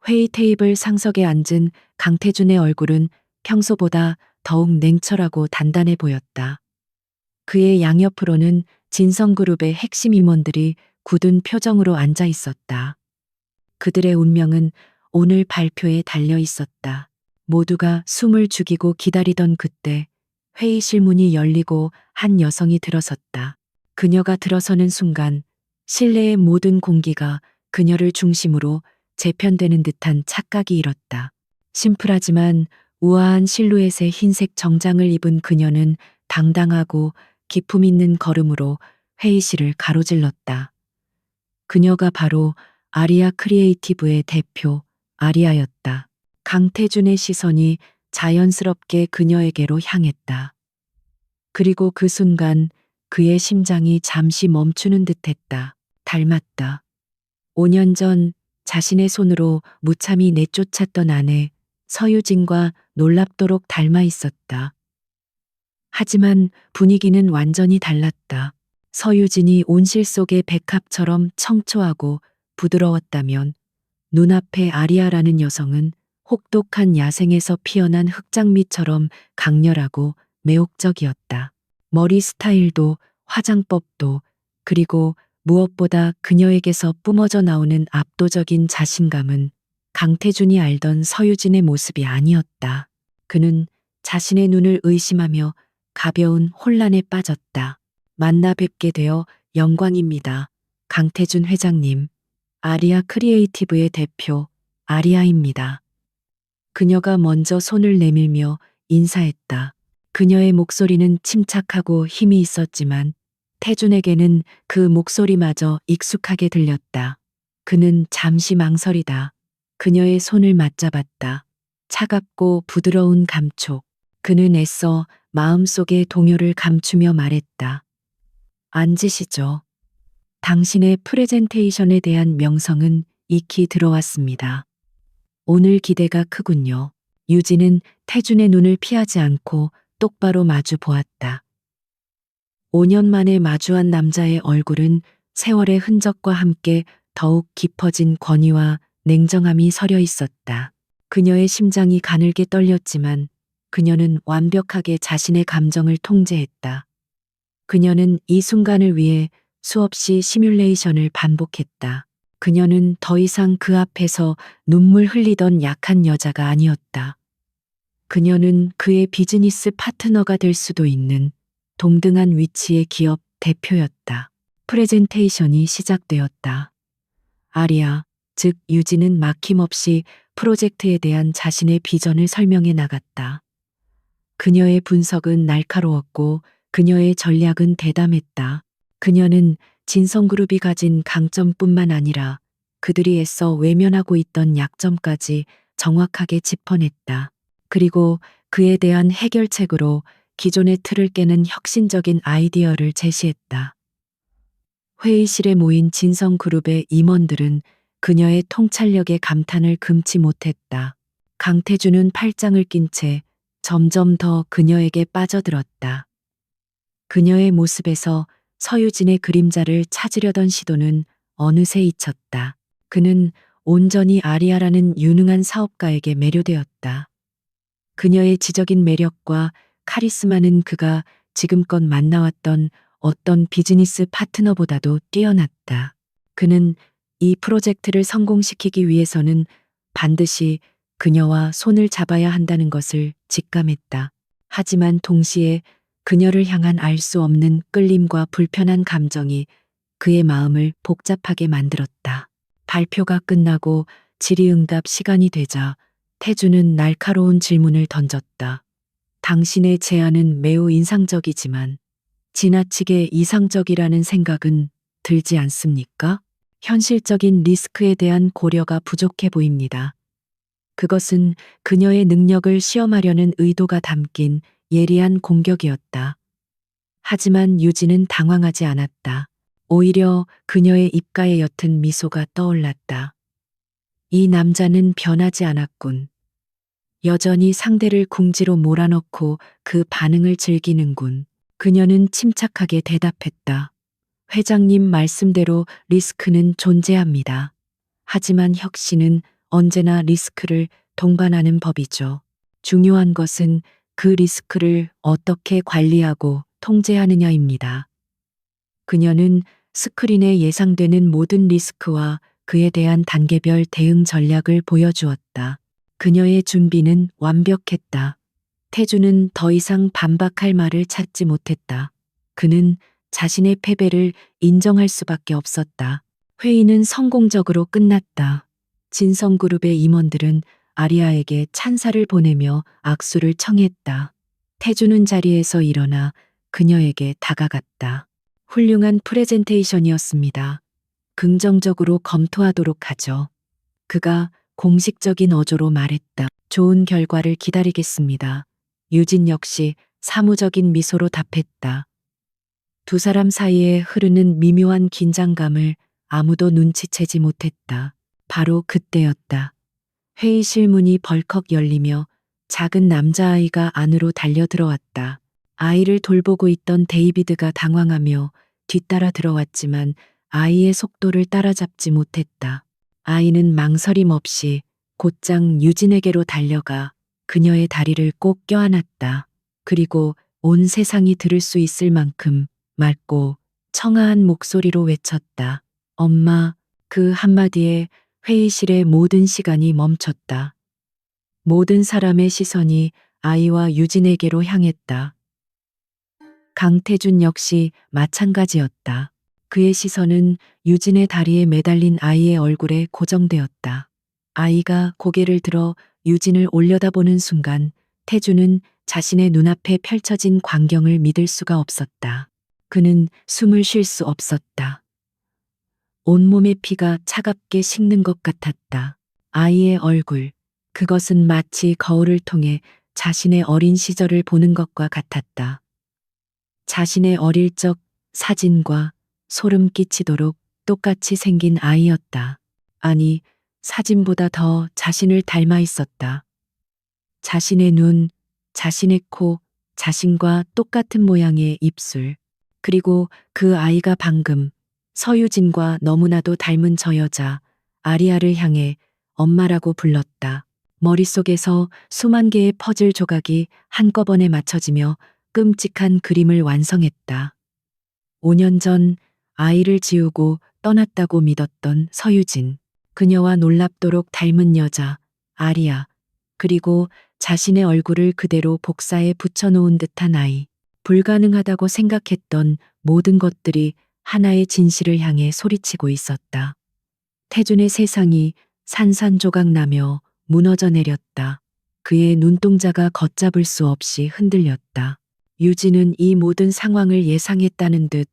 회의 테이블 상석에 앉은 강태준의 얼굴은 평소보다 더욱 냉철하고 단단해 보였다. 그의 양옆으로는 진성그룹의 핵심 임원들이 굳은 표정으로 앉아 있었다. 그들의 운명은 오늘 발표에 달려 있었다. 모두가 숨을 죽이고 기다리던 그때 회의실 문이 열리고 한 여성이 들어섰다. 그녀가 들어서는 순간 실내의 모든 공기가 그녀를 중심으로 재편되는 듯한 착각이 일었다. 심플하지만 우아한 실루엣의 흰색 정장을 입은 그녀는 당당하고 기품 있는 걸음으로 회의실을 가로질렀다. 그녀가 바로 아리아 크리에이티브의 대표 아리아였다. 강태준의 시선이 자연스럽게 그녀에게로 향했다. 그리고 그 순간 그의 심장이 잠시 멈추는 듯했다. 닮았다. 5년 전 자신의 손으로 무참히 내쫓았던 아내 서유진과 놀랍도록 닮아 있었다. 하지만 분위기는 완전히 달랐다. 서유진이 온실 속의 백합처럼 청초하고 부드러웠다면 눈앞의 아리아라는 여성은 혹독한 야생에서 피어난 흑장미처럼 강렬하고 매혹적이었다. 머리 스타일도 화장법도 그리고 무엇보다 그녀에게서 뿜어져 나오는 압도적인 자신감은 강태준이 알던 서유진의 모습이 아니었다. 그는 자신의 눈을 의심하며 가벼운 혼란에 빠졌다. 만나 뵙게 되어 영광입니다. 강태준 회장님. 아리아 크리에이티브의 대표 아리아입니다. 그녀가 먼저 손을 내밀며 인사했다. 그녀의 목소리는 침착하고 힘이 있었지만 태준에게는 그 목소리마저 익숙하게 들렸다. 그는 잠시 망설이다. 그녀의 손을 맞잡았다. 차갑고 부드러운 감촉. 그는 애써 마음속의 동요를 감추며 말했다. 앉으시죠. 당신의 프레젠테이션에 대한 명성은 익히 들어왔습니다. 오늘 기대가 크군요. 유진은 태준의 눈을 피하지 않고 똑바로 마주 보았다. 5년 만에 마주한 남자의 얼굴은 세월의 흔적과 함께 더욱 깊어진 권위와 냉정함이 서려 있었다. 그녀의 심장이 가늘게 떨렸지만 그녀는 완벽하게 자신의 감정을 통제했다. 그녀는 이 순간을 위해 수없이 시뮬레이션을 반복했다. 그녀는 더 이상 그 앞에서 눈물 흘리던 약한 여자가 아니었다. 그녀는 그의 비즈니스 파트너가 될 수도 있는 동등한 위치의 기업 대표였다. 프레젠테이션이 시작되었다. 아리아, 즉 유진은 막힘없이 프로젝트에 대한 자신의 비전을 설명해 나갔다. 그녀의 분석은 날카로웠고 그녀의 전략은 대담했다. 그녀는 진성그룹이 가진 강점뿐만 아니라 그들이 애써 외면하고 있던 약점까지 정확하게 짚어냈다. 그리고 그에 대한 해결책으로 기존의 틀을 깨는 혁신적인 아이디어를 제시했다. 회의실에 모인 진성그룹의 임원들은 그녀의 통찰력에 감탄을 금치 못했다. 강태준은 팔짱을 낀 채 점점 더 그녀에게 빠져들었다. 그녀의 모습에서 서유진의 그림자를 찾으려던 시도는 어느새 잊혔다. 그는 온전히 아리아라는 유능한 사업가에게 매료되었다. 그녀의 지적인 매력과 카리스마는 그가 지금껏 만나왔던 어떤 비즈니스 파트너보다도 뛰어났다. 그는 이 프로젝트를 성공시키기 위해서는 반드시 그녀와 손을 잡아야 한다는 것을 직감했다. 하지만 동시에 그녀를 향한 알 수 없는 끌림과 불편한 감정이 그의 마음을 복잡하게 만들었다. 발표가 끝나고 질의응답 시간이 되자 태주는 날카로운 질문을 던졌다. 당신의 제안은 매우 인상적이지만 지나치게 이상적이라는 생각은 들지 않습니까? 현실적인 리스크에 대한 고려가 부족해 보입니다. 그것은 그녀의 능력을 시험하려는 의도가 담긴 예리한 공격이었다. 하지만 유진은 당황하지 않았다. 오히려 그녀의 입가에 옅은 미소가 떠올랐다. 이 남자는 변하지 않았군. 여전히 상대를 궁지로 몰아넣고 그 반응을 즐기는군. 그녀는 침착하게 대답했다. 회장님 말씀대로 리스크는 존재합니다. 하지만 혁신은 언제나 리스크를 동반하는 법이죠. 중요한 것은 그 리스크를 어떻게 관리하고 통제하느냐입니다. 그녀는 스크린에 예상되는 모든 리스크와 그에 대한 단계별 대응 전략을 보여주었다. 그녀의 준비는 완벽했다. 태주는 더 이상 반박할 말을 찾지 못했다. 그는 자신의 패배를 인정할 수밖에 없었다. 회의는 성공적으로 끝났다. 진성그룹의 임원들은 아리아에게 찬사를 보내며 악수를 청했다. 태주는 자리에서 일어나 그녀에게 다가갔다. 훌륭한 프레젠테이션이었습니다. 긍정적으로 검토하도록 하죠. 그가 공식적인 어조로 말했다. 좋은 결과를 기다리겠습니다. 유진 역시 사무적인 미소로 답했다. 두 사람 사이에 흐르는 미묘한 긴장감을 아무도 눈치채지 못했다. 바로 그때였다. 회의실 문이 벌컥 열리며 작은 남자아이가 안으로 달려 들어왔다. 아이를 돌보고 있던 데이비드가 당황하며 뒤따라 들어왔지만 아이의 속도를 따라잡지 못했다. 아이는 망설임 없이 곧장 유진에게로 달려가 그녀의 다리를 꼭 껴안았다. 그리고 온 세상이 들을 수 있을 만큼 맑고 청아한 목소리로 외쳤다. 엄마, 그 한마디에 회의실의 모든 시간이 멈췄다. 모든 사람의 시선이 아이와 유진에게로 향했다. 강태준 역시 마찬가지였다. 그의 시선은 유진의 다리에 매달린 아이의 얼굴에 고정되었다. 아이가 고개를 들어 유진을 올려다보는 순간 태준은 자신의 눈앞에 펼쳐진 광경을 믿을 수가 없었다. 그는 숨을 쉴 수 없었다. 온몸의 피가 차갑게 식는 것 같았다. 아이의 얼굴, 그것은 마치 거울을 통해 자신의 어린 시절을 보는 것과 같았다. 자신의 어릴 적 사진과 소름 끼치도록 똑같이 생긴 아이였다. 아니, 사진보다 더 자신을 닮아 있었다. 자신의 눈, 자신의 코, 자신과 똑같은 모양의 입술. 그리고 그 아이가 방금 서유진과 너무나도 닮은 저 여자, 아리아를 향해 엄마라고 불렀다. 머릿속에서 수만 개의 퍼즐 조각이 한꺼번에 맞춰지며 끔찍한 그림을 완성했다. 5년 전 아이를 지우고 떠났다고 믿었던 서유진. 그녀와 놀랍도록 닮은 여자, 아리아. 그리고 자신의 얼굴을 그대로 복사해 붙여놓은 듯한 아이. 불가능하다고 생각했던 모든 것들이 하나의 진실을 향해 소리치고 있었다. 태준의 세상이 산산조각 나며 무너져 내렸다. 그의 눈동자가 걷잡을 수 없이 흔들렸다. 유진은 이 모든 상황을 예상했다는 듯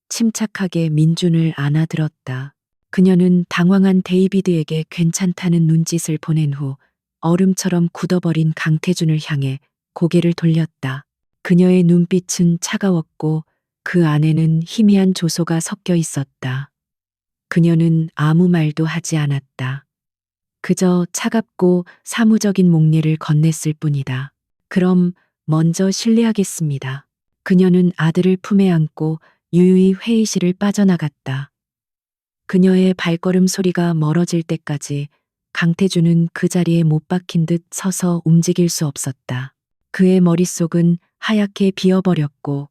침착하게 민준을 안아들었다. 그녀는 당황한 데이비드에게 괜찮다는 눈짓을 보낸 후 얼음처럼 굳어버린 강태준을 향해 고개를 돌렸다. 그녀의 눈빛은 차가웠고 그 안에는 희미한 조소가 섞여 있었다. 그녀는 아무 말도 하지 않았다. 그저 차갑고 사무적인 목례를 건넸을 뿐이다. 그럼 먼저 실례하겠습니다. 그녀는 아들을 품에 안고 유유히 회의실을 빠져나갔다. 그녀의 발걸음 소리가 멀어질 때까지 강태준은 그 자리에 못 박힌 듯 서서 움직일 수 없었다. 그의 머릿속은 하얗게 비어버렸고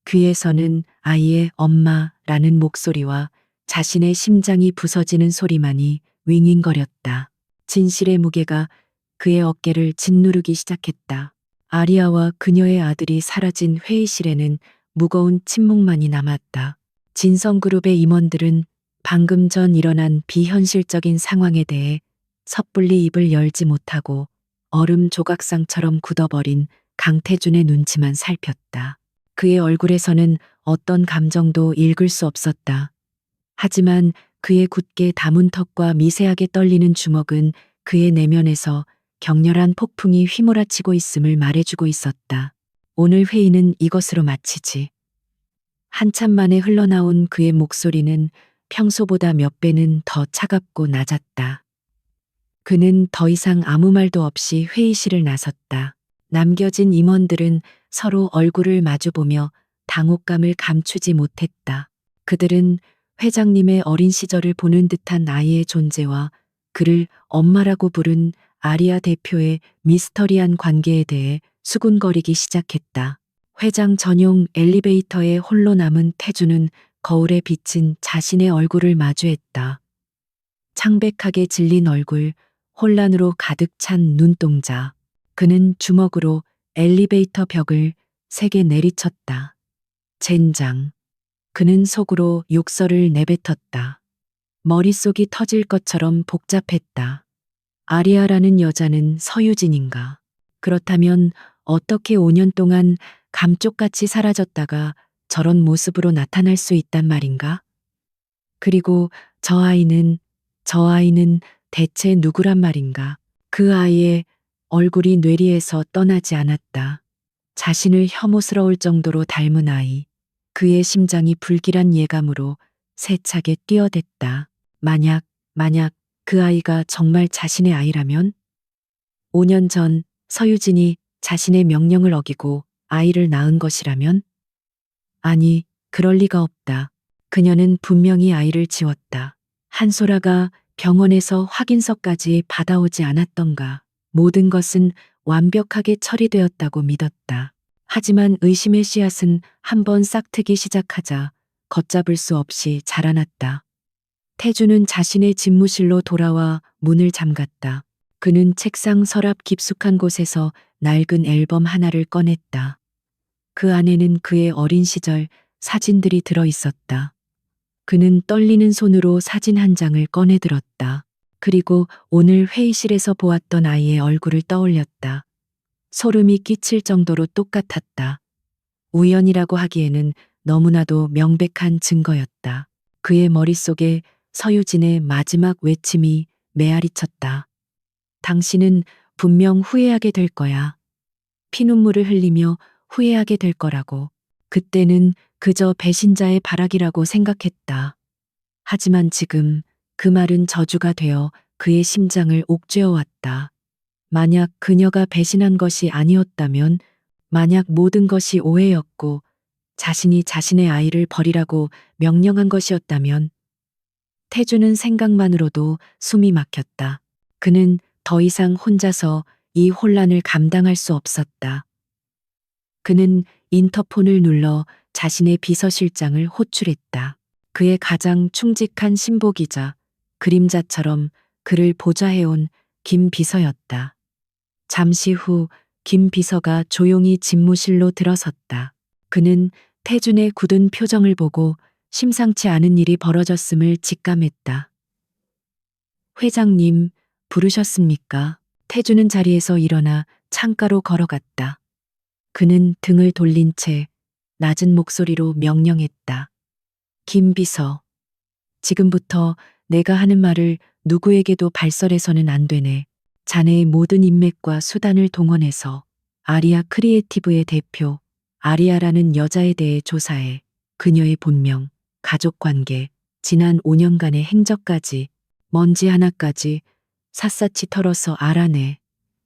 귀에서는 아이의 엄마라는 목소리와 자신의 심장이 부서지는 소리만이 윙윙거렸다. 진실의 무게가 그의 어깨를 짓누르기 시작했다. 아리아와 그녀의 아들이 사라진 회의실에는 무거운 침묵만이 남았다. 진성그룹의 임원들은 방금 전 일어난 비현실적인 상황에 대해 섣불리 입을 열지 못하고 얼음 조각상처럼 굳어버린 강태준의 눈치만 살폈다. 그의 얼굴에서는 어떤 감정도 읽을 수 없었다. 하지만 그의 굳게 담은 턱과 미세하게 떨리는 주먹은 그의 내면에서 격렬한 폭풍이 휘몰아치고 있음을 말해주고 있었다. 오늘 회의는 이것으로 마치지. 한참 만에 흘러나온 그의 목소리는 평소보다 몇 배는 더 차갑고 낮았다. 그는 더 이상 아무 말도 없이 회의실을 나섰다. 남겨진 임원들은 서로 얼굴을 마주보며 당혹감을 감추지 못했다. 그들은 회장님의 어린 시절을 보는 듯한 아이의 존재와 그를 엄마라고 부른 아리아 대표의 미스터리한 관계에 대해 수군거리기 시작했다. 회장 전용 엘리베이터에 홀로 남은 태주는 거울에 비친 자신의 얼굴을 마주했다. 창백하게 질린 얼굴, 혼란으로 가득 찬 눈동자. 그는 주먹으로 엘리베이터 벽을 세게 내리쳤다. 젠장. 그는 속으로 욕설을 내뱉었다. 머릿속이 터질 것처럼 복잡했다. 아리아라는 여자는 서유진인가? 그렇다면 어떻게 5년 동안 감쪽같이 사라졌다가 저런 모습으로 나타날 수 있단 말인가? 그리고 저 아이는 대체 누구란 말인가? 그 아이의 얼굴이 뇌리에서 떠나지 않았다. 자신을 혐오스러울 정도로 닮은 아이. 그의 심장이 불길한 예감으로 세차게 뛰어댔다. 만약 그 아이가 정말 자신의 아이라면? 5년 전 서유진이 자신의 명령을 어기고 아이를 낳은 것이라면? 아니, 그럴 리가 없다. 그녀는 분명히 아이를 지웠다. 한소라가 병원에서 확인서까지 받아오지 않았던가. 모든 것은 완벽하게 처리되었다고 믿었다. 하지만 의심의 씨앗은 한번 싹트기 시작하자 걷잡을 수 없이 자라났다. 태주는 자신의 집무실로 돌아와 문을 잠갔다. 그는 책상 서랍 깊숙한 곳에서 낡은 앨범 하나를 꺼냈다. 그 안에는 그의 어린 시절 사진들이 들어 있었다. 그는 떨리는 손으로 사진 한 장을 꺼내들었다. 그리고 오늘 회의실에서 보았던 아이의 얼굴을 떠올렸다. 소름이 끼칠 정도로 똑같았다. 우연이라고 하기에는 너무나도 명백한 증거였다. 그의 머릿속에 서유진의 마지막 외침이 메아리쳤다. 당신은 분명 후회하게 될 거야. 피눈물을 흘리며 후회하게 될 거라고. 그때는 그저 배신자의 발악이라고 생각했다. 하지만 지금 그 말은 저주가 되어 그의 심장을 옥죄어 왔다. 만약 그녀가 배신한 것이 아니었다면, 만약 모든 것이 오해였고 자신이 자신의 아이를 버리라고 명령한 것이었다면, 태주는 생각만으로도 숨이 막혔다. 그는 더 이상 혼자서 이 혼란을 감당할 수 없었다. 그는 인터폰을 눌러 자신의 비서실장을 호출했다. 그의 가장 충직한 신복이자 그림자처럼 그를 보좌해온 김 비서였다. 잠시 후 김 비서가 조용히 집무실로 들어섰다. 그는 태준의 굳은 표정을 보고 심상치 않은 일이 벌어졌음을 직감했다. 회장님, 부르셨습니까? 태준은 자리에서 일어나 창가로 걸어갔다. 그는 등을 돌린 채 낮은 목소리로 명령했다. 김 비서, 지금부터 내가 하는 말을 누구에게도 발설해서는 안 되네. 자네의 모든 인맥과 수단을 동원해서 아리아 크리에이티브의 대표 아리아라는 여자에 대해 조사해. 그녀의 본명, 가족관계, 지난 5년간의 행적까지, 먼지 하나까지 샅샅이 털어서 알아내.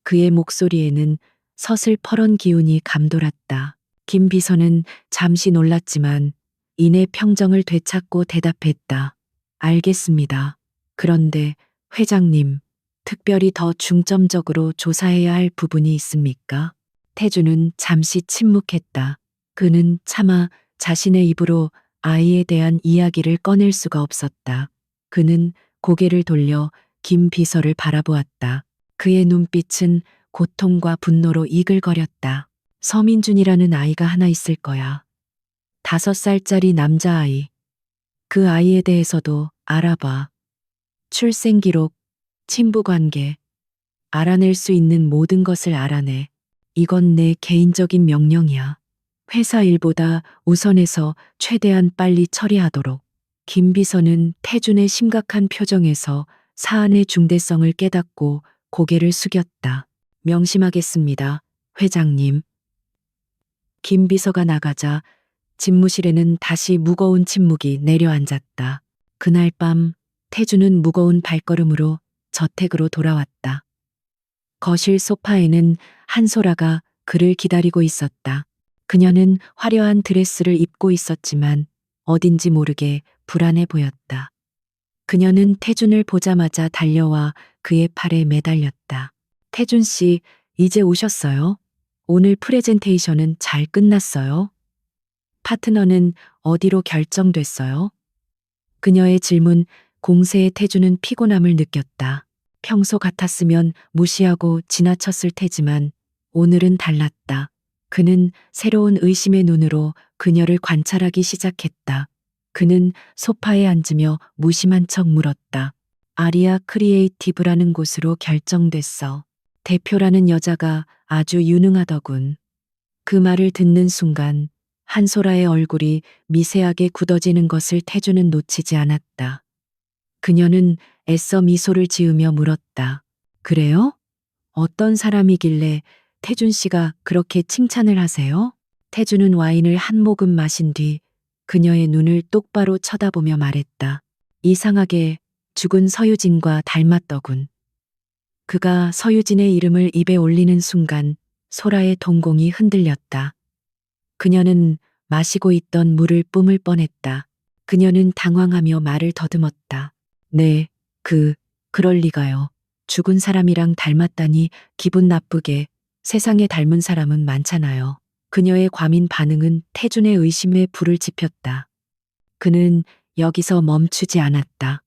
그의 목소리에는 서슬퍼런 기운이 감돌았다. 김 비서는 잠시 놀랐지만 이내 평정을 되찾고 대답했다. 알겠습니다. 그런데 회장님, 특별히 더 중점적으로 조사해야 할 부분이 있습니까? 태주는 잠시 침묵했다. 그는 차마 자신의 입으로 아이에 대한 이야기를 꺼낼 수가 없었다. 그는 고개를 돌려 김 비서를 바라보았다. 그의 눈빛은 고통과 분노로 이글거렸다. 서민준이라는 아이가 하나 있을 거야. 5살짜리 남자아이. 그 아이에 대해서도 알아봐. 출생 기록, 친부 관계, 알아낼 수 있는 모든 것을 알아내. 이건 내 개인적인 명령이야. 회사 일보다 우선해서 최대한 빨리 처리하도록. 김 비서는 태준의 심각한 표정에서 사안의 중대성을 깨닫고 고개를 숙였다. 명심하겠습니다, 회장님. 김 비서가 나가자 집무실에는 다시 무거운 침묵이 내려앉았다. 그날 밤 태주는 무거운 발걸음으로 저택으로 돌아왔다. 거실 소파에는 한소라가 그를 기다리고 있었다. 그녀는 화려한 드레스를 입고 있었지만 어딘지 모르게 불안해 보였다. 그녀는 태준을 보자마자 달려와 그의 팔에 매달렸다. 태준 씨, 이제 오셨어요? 오늘 프레젠테이션은 잘 끝났어요? 파트너는 어디로 결정됐어요? 그녀의 질문 공세의 태준은 피곤함을 느꼈다. 평소 같았으면 무시하고 지나쳤을 테지만 오늘은 달랐다. 그는 새로운 의심의 눈으로 그녀를 관찰하기 시작했다. 그는 소파에 앉으며 무심한 척 물었다. 아리아 크리에이티브라는 곳으로 결정됐어. 대표라는 여자가 아주 유능하더군. 그 말을 듣는 순간 한소라의 얼굴이 미세하게 굳어지는 것을 태주는 놓치지 않았다. 그녀는 애써 미소를 지으며 물었다. 그래요? 어떤 사람이길래 태준 씨가 그렇게 칭찬을 하세요? 태준은 와인을 한 모금 마신 뒤 그녀의 눈을 똑바로 쳐다보며 말했다. 이상하게 죽은 서유진과 닮았더군. 그가 서유진의 이름을 입에 올리는 순간 소라의 동공이 흔들렸다. 그녀는 마시고 있던 물을 뿜을 뻔했다. 그녀는 당황하며 말을 더듬었다. 네, 그럴 리가요. 죽은 사람이랑 닮았다니 기분 나쁘게. 세상에 닮은 사람은 많잖아요. 그녀의 과민 반응은 태준의 의심에 불을 지폈다. 그는 여기서 멈추지 않았다.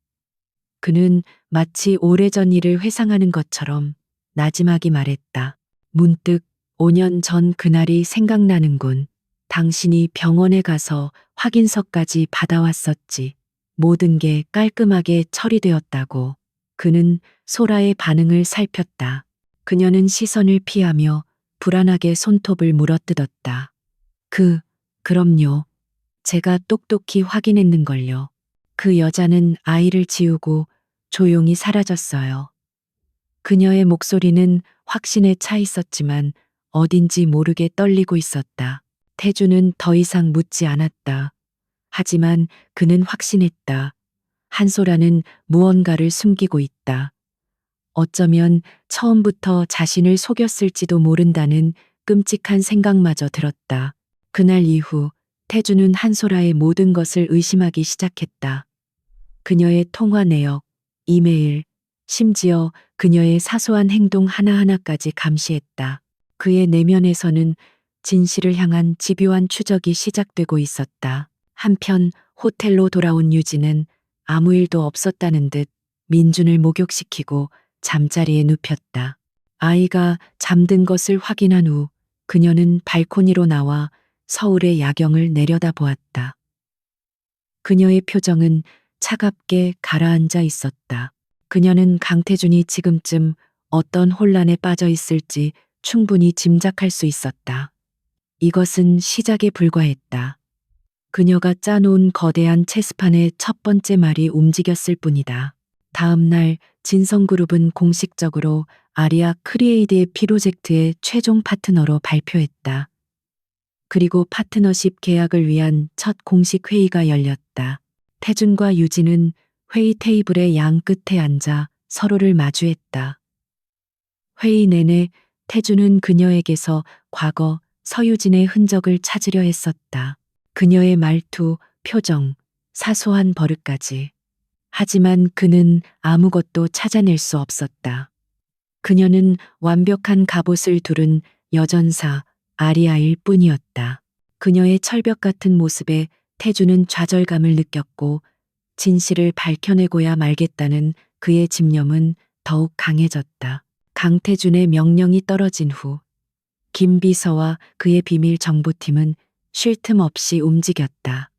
그는 마치 오래전 일을 회상하는 것처럼 나지막이 말했다. 문득 5년 전 그날이 생각나는군. 당신이 병원에 가서 확인서까지 받아왔었지. 모든 게 깔끔하게 처리되었다고. 그는 소라의 반응을 살폈다. 그녀는 시선을 피하며 불안하게 손톱을 물어뜯었다. 그럼요. 제가 똑똑히 확인했는걸요. 그 여자는 아이를 지우고 조용히 사라졌어요. 그녀의 목소리는 확신에 차 있었지만 어딘지 모르게 떨리고 있었다. 태주는 더 이상 묻지 않았다. 하지만 그는 확신했다. 한소라는 무언가를 숨기고 있다. 어쩌면 처음부터 자신을 속였을지도 모른다는 끔찍한 생각마저 들었다. 그날 이후 태주는 한소라의 모든 것을 의심하기 시작했다. 그녀의 통화 내역, 이메일, 심지어 그녀의 사소한 행동 하나하나까지 감시했다. 그의 내면에서는 진실을 향한 집요한 추적이 시작되고 있었다. 한편 호텔로 돌아온 유진은 아무 일도 없었다는 듯 민준을 목욕시키고 잠자리에 눕혔다. 아이가 잠든 것을 확인한 후 그녀는 발코니로 나와 서울의 야경을 내려다보았다. 그녀의 표정은 차갑게 가라앉아 있었다. 그녀는 강태준이 지금쯤 어떤 혼란에 빠져 있을지 충분히 짐작할 수 있었다. 이것은 시작에 불과했다. 그녀가 짜놓은 거대한 체스판의 첫 번째 말이 움직였을 뿐이다. 다음 날 진성그룹은 공식적으로 아리아 크리에이드의 프로젝트의 최종 파트너로 발표했다. 그리고 파트너십 계약을 위한 첫 공식 회의가 열렸다. 태준과 유진은 회의 테이블의 양 끝에 앉아 서로를 마주했다. 회의 내내 태준은 그녀에게서 과거 서유진의 흔적을 찾으려 했었다. 그녀의 말투, 표정, 사소한 버릇까지. 하지만 그는 아무것도 찾아낼 수 없었다. 그녀는 완벽한 갑옷을 두른 여전사 아리아일 뿐이었다. 그녀의 철벽 같은 모습에 태주는 좌절감을 느꼈고 진실을 밝혀내고야 말겠다는 그의 집념은 더욱 강해졌다. 강태준의 명령이 떨어진 후 김 비서와 그의 비밀 정보팀은 쉴 틈 없이 움직였다.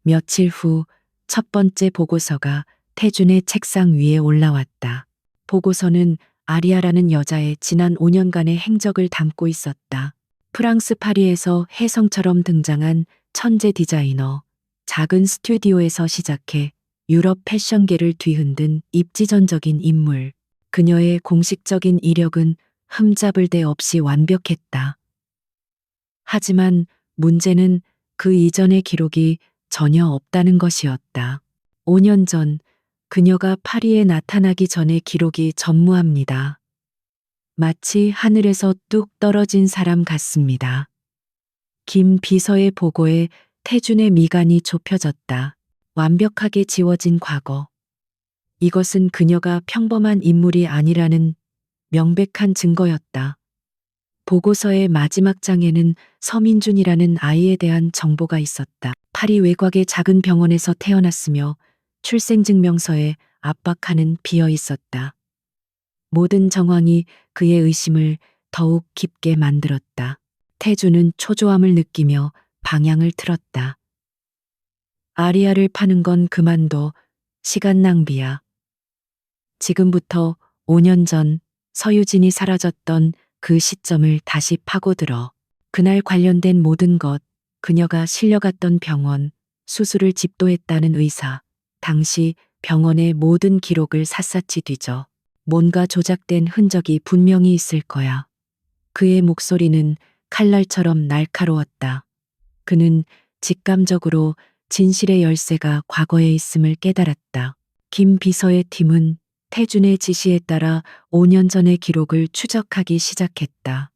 며칠 후 첫 번째 보고서가 태준의 책상 위에 올라왔다. 보고서는 아리아라는 여자의 지난 5년간의 행적을 담고 있었다. 프랑스 파리에서 혜성처럼 등장한 천재 디자이너, 작은 스튜디오에서 시작해 유럽 패션계를 뒤흔든 입지전적인 인물. 그녀의 공식적인 이력은 흠잡을 데 없이 완벽했다. 하지만 문제는 그 이전의 기록이 전혀 없다는 것이었다. 5년 전 그녀가 파리에 나타나기 전의 기록이 전무합니다. 마치 하늘에서 뚝 떨어진 사람 같습니다. 김 비서의 보고에 태준의 미간이 좁혀졌다. 완벽하게 지워진 과거. 이것은 그녀가 평범한 인물이 아니라는 명백한 증거였다. 보고서의 마지막 장에는 서민준이라는 아이에 대한 정보가 있었다. 파리 외곽의 작은 병원에서 태어났으며 출생증명서에 압박하는 비어 있었다. 모든 정황이 그의 의심을 더욱 깊게 만들었다. 태주는 초조함을 느끼며 방향을 틀었다. 아리아를 파는 건 그만둬. 시간 낭비야. 지금부터 5년 전 서유진이 사라졌던 그 시점을 다시 파고들어. 그날 관련된 모든 것, 그녀가 실려갔던 병원, 수술을 집도했다는 의사, 당시 병원의 모든 기록을 샅샅이 뒤져. 뭔가 조작된 흔적이 분명히 있을 거야. 그의 목소리는 칼날처럼 날카로웠다. 그는 직감적으로 진실의 열쇠가 과거에 있음을 깨달았다. 김 비서의 팀은 태준의 지시에 따라 5년 전의 기록을 추적하기 시작했다.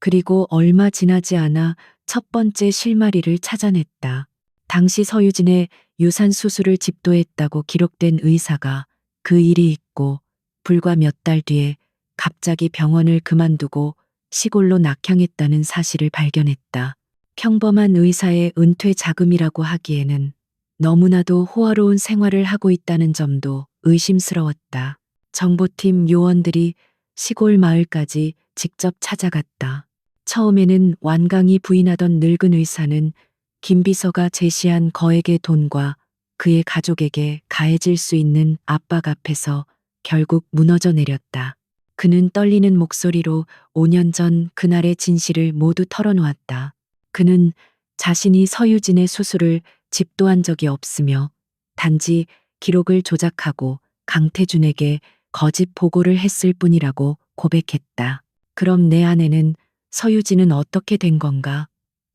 그리고 얼마 지나지 않아 첫 번째 실마리를 찾아냈다. 당시 서유진의 유산 수술을 집도했다고 기록된 의사가 그 일이 있고 불과 몇 달 뒤에 갑자기 병원을 그만두고 시골로 낙향했다는 사실을 발견했다. 평범한 의사의 은퇴 자금이라고 하기에는 너무나도 호화로운 생활을 하고 있다는 점도 의심스러웠다. 정보팀 요원들이 시골 마을까지 직접 찾아갔다. 처음에는 완강히 부인하던 늙은 의사는 김 비서가 제시한 거액의 돈과 그의 가족에게 가해질 수 있는 압박 앞에서 결국 무너져 내렸다. 그는 떨리는 목소리로 5년 전 그날의 진실을 모두 털어놓았다. 그는 자신이 서유진의 수술을 집도한 적이 없으며 단지 기록을 조작하고 강태준에게 거짓 보고를 했을 뿐이라고 고백했다. 그럼 내 아내는 서유진은 어떻게 된 건가?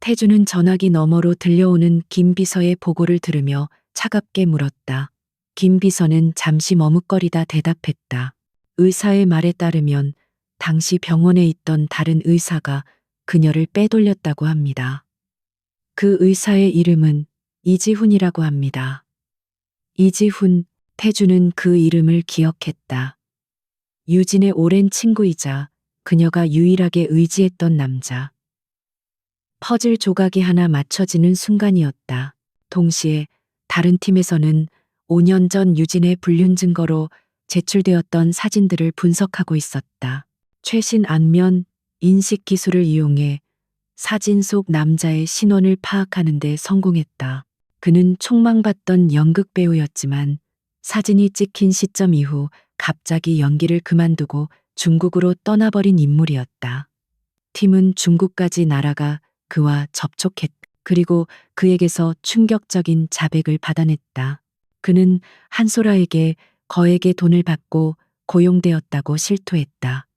태준은 전화기 너머로 들려오는 김 비서의 보고를 들으며 차갑게 물었다. 김 비서는 잠시 머뭇거리다 대답했다. 의사의 말에 따르면 당시 병원에 있던 다른 의사가 그녀를 빼돌렸다고 합니다. 그 의사의 이름은 이지훈이라고 합니다. 이지훈, 태주는 그 이름을 기억했다. 유진의 오랜 친구이자 그녀가 유일하게 의지했던 남자. 퍼즐 조각이 하나 맞춰지는 순간이었다. 동시에 다른 팀에서는 5년 전 유진의 불륜 증거로 제출되었던 사진들을 분석하고 있었다. 최신 안면 인식 기술을 이용해 사진 속 남자의 신원을 파악하는 데 성공했다. 그는 촉망받던 연극 배우였지만 사진이 찍힌 시점 이후 갑자기 연기를 그만두고 중국으로 떠나버린 인물이었다. 팀은 중국까지 날아가 그와 접촉했다. 그리고 그에게서 충격적인 자백을 받아냈다. 그는 한소라에게 거액의 돈을 받고 고용되었다고 실토했다.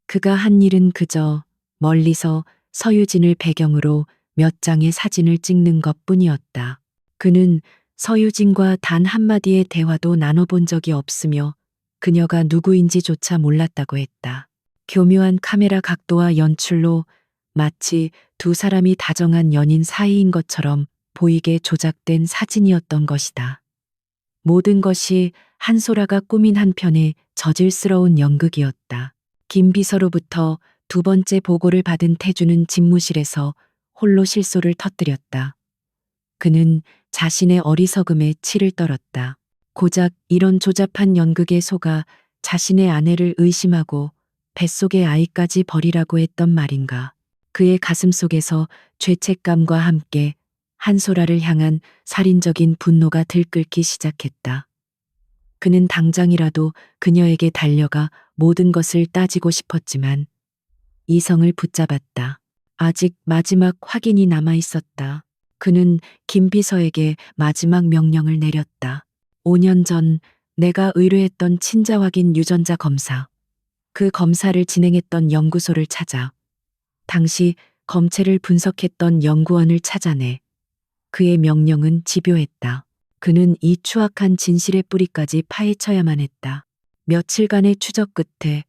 그가 한 일은 그저 멀리서 서유진을 배경으로 몇 장의 사진을 찍는 것뿐이었다. 그는 서유진과 단 한마디의 대화도 나눠본 적이 없으며 그녀가 누구인지조차 몰랐다고 했다. 교묘한 카메라 각도와 연출로 마치 두 사람이 다정한 연인 사이인 것처럼 보이게 조작된 사진이었던 것이다. 모든 것이 한소라가 꾸민 한편의 저질스러운 연극이었다. 김 비서로부터 두 번째 보고를 받은 태주는 집무실에서 홀로 실소를 터뜨렸다. 그는 자신의 어리석음에 치를 떨었다. 고작 이런 조잡한 연극에 속아 자신의 아내를 의심하고 뱃속의 아이까지 버리라고 했던 말인가. 그의 가슴 속에서 죄책감과 함께 한소라를 향한 살인적인 분노가 들끓기 시작했다. 그는 당장이라도 그녀에게 달려가 모든 것을 따지고 싶었지만 이성을 붙잡았다. 아직 마지막 확인이 남아 있었다. 그는 김 비서에게 마지막 명령을 내렸다. 5년 전 내가 의뢰했던 친자 확인 유전자 검사. 그 검사를 진행했던 연구소를 찾아 당시 검체를 분석했던 연구원을 찾아내. 그의 명령은 집요했다. 그는 이 추악한 진실의 뿌리까지 파헤쳐야만 했다. 며칠간의 추적 끝에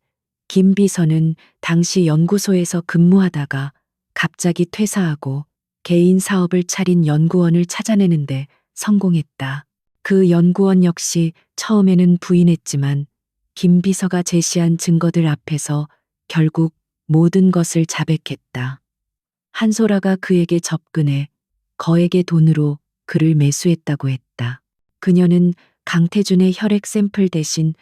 김 비서는 당시 연구소에서 근무하다가 갑자기 퇴사하고 개인 사업을 차린 연구원을 찾아내는데 성공했다. 그 연구원 역시 처음에는 부인했지만 김 비서가 제시한 증거들 앞에서 결국 모든 것을 자백했다. 한소라가 그에게 접근해 거액의 돈으로 그를 매수했다고 했다. 그녀는 강태준의 혈액 샘플 대신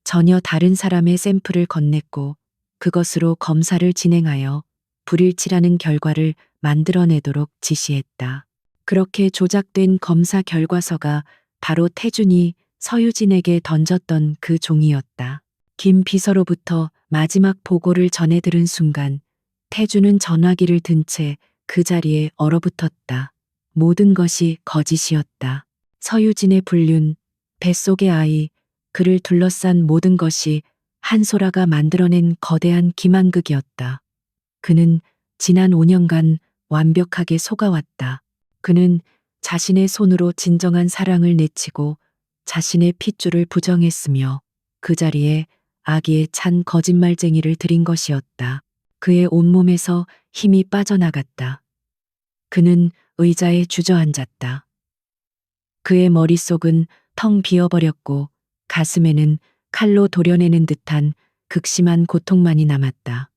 전혀 다른 사람의 샘플을 건넸고 그것으로 검사를 진행하여 불일치라는 결과를 만들어내도록 지시했다. 그렇게 조작된 검사 결과서가 바로 태준이 서유진에게 던졌던 그 종이었다. 김 비서로부터 마지막 보고를 전해 들은 순간 태준은 전화기를 든 채 그 자리에 얼어붙었다. 모든 것이 거짓이었다. 서유진의 불륜, 뱃속의 아이, 그를 둘러싼 모든 것이 한소라가 만들어낸 거대한 기만극이었다. 그는 지난 5년간 완벽하게 속아왔다. 그는 자신의 손으로 진정한 사랑을 내치고 자신의 핏줄을 부정했으며 그 자리에 아기에 찬 거짓말쟁이를 들인 것이었다. 그의 온몸에서 힘이 빠져나갔다. 그는 의자에 주저앉았다. 그의 머릿속은 텅 비어버렸고 가슴에는 칼로 도려내는 듯한 극심한 고통만이 남았다.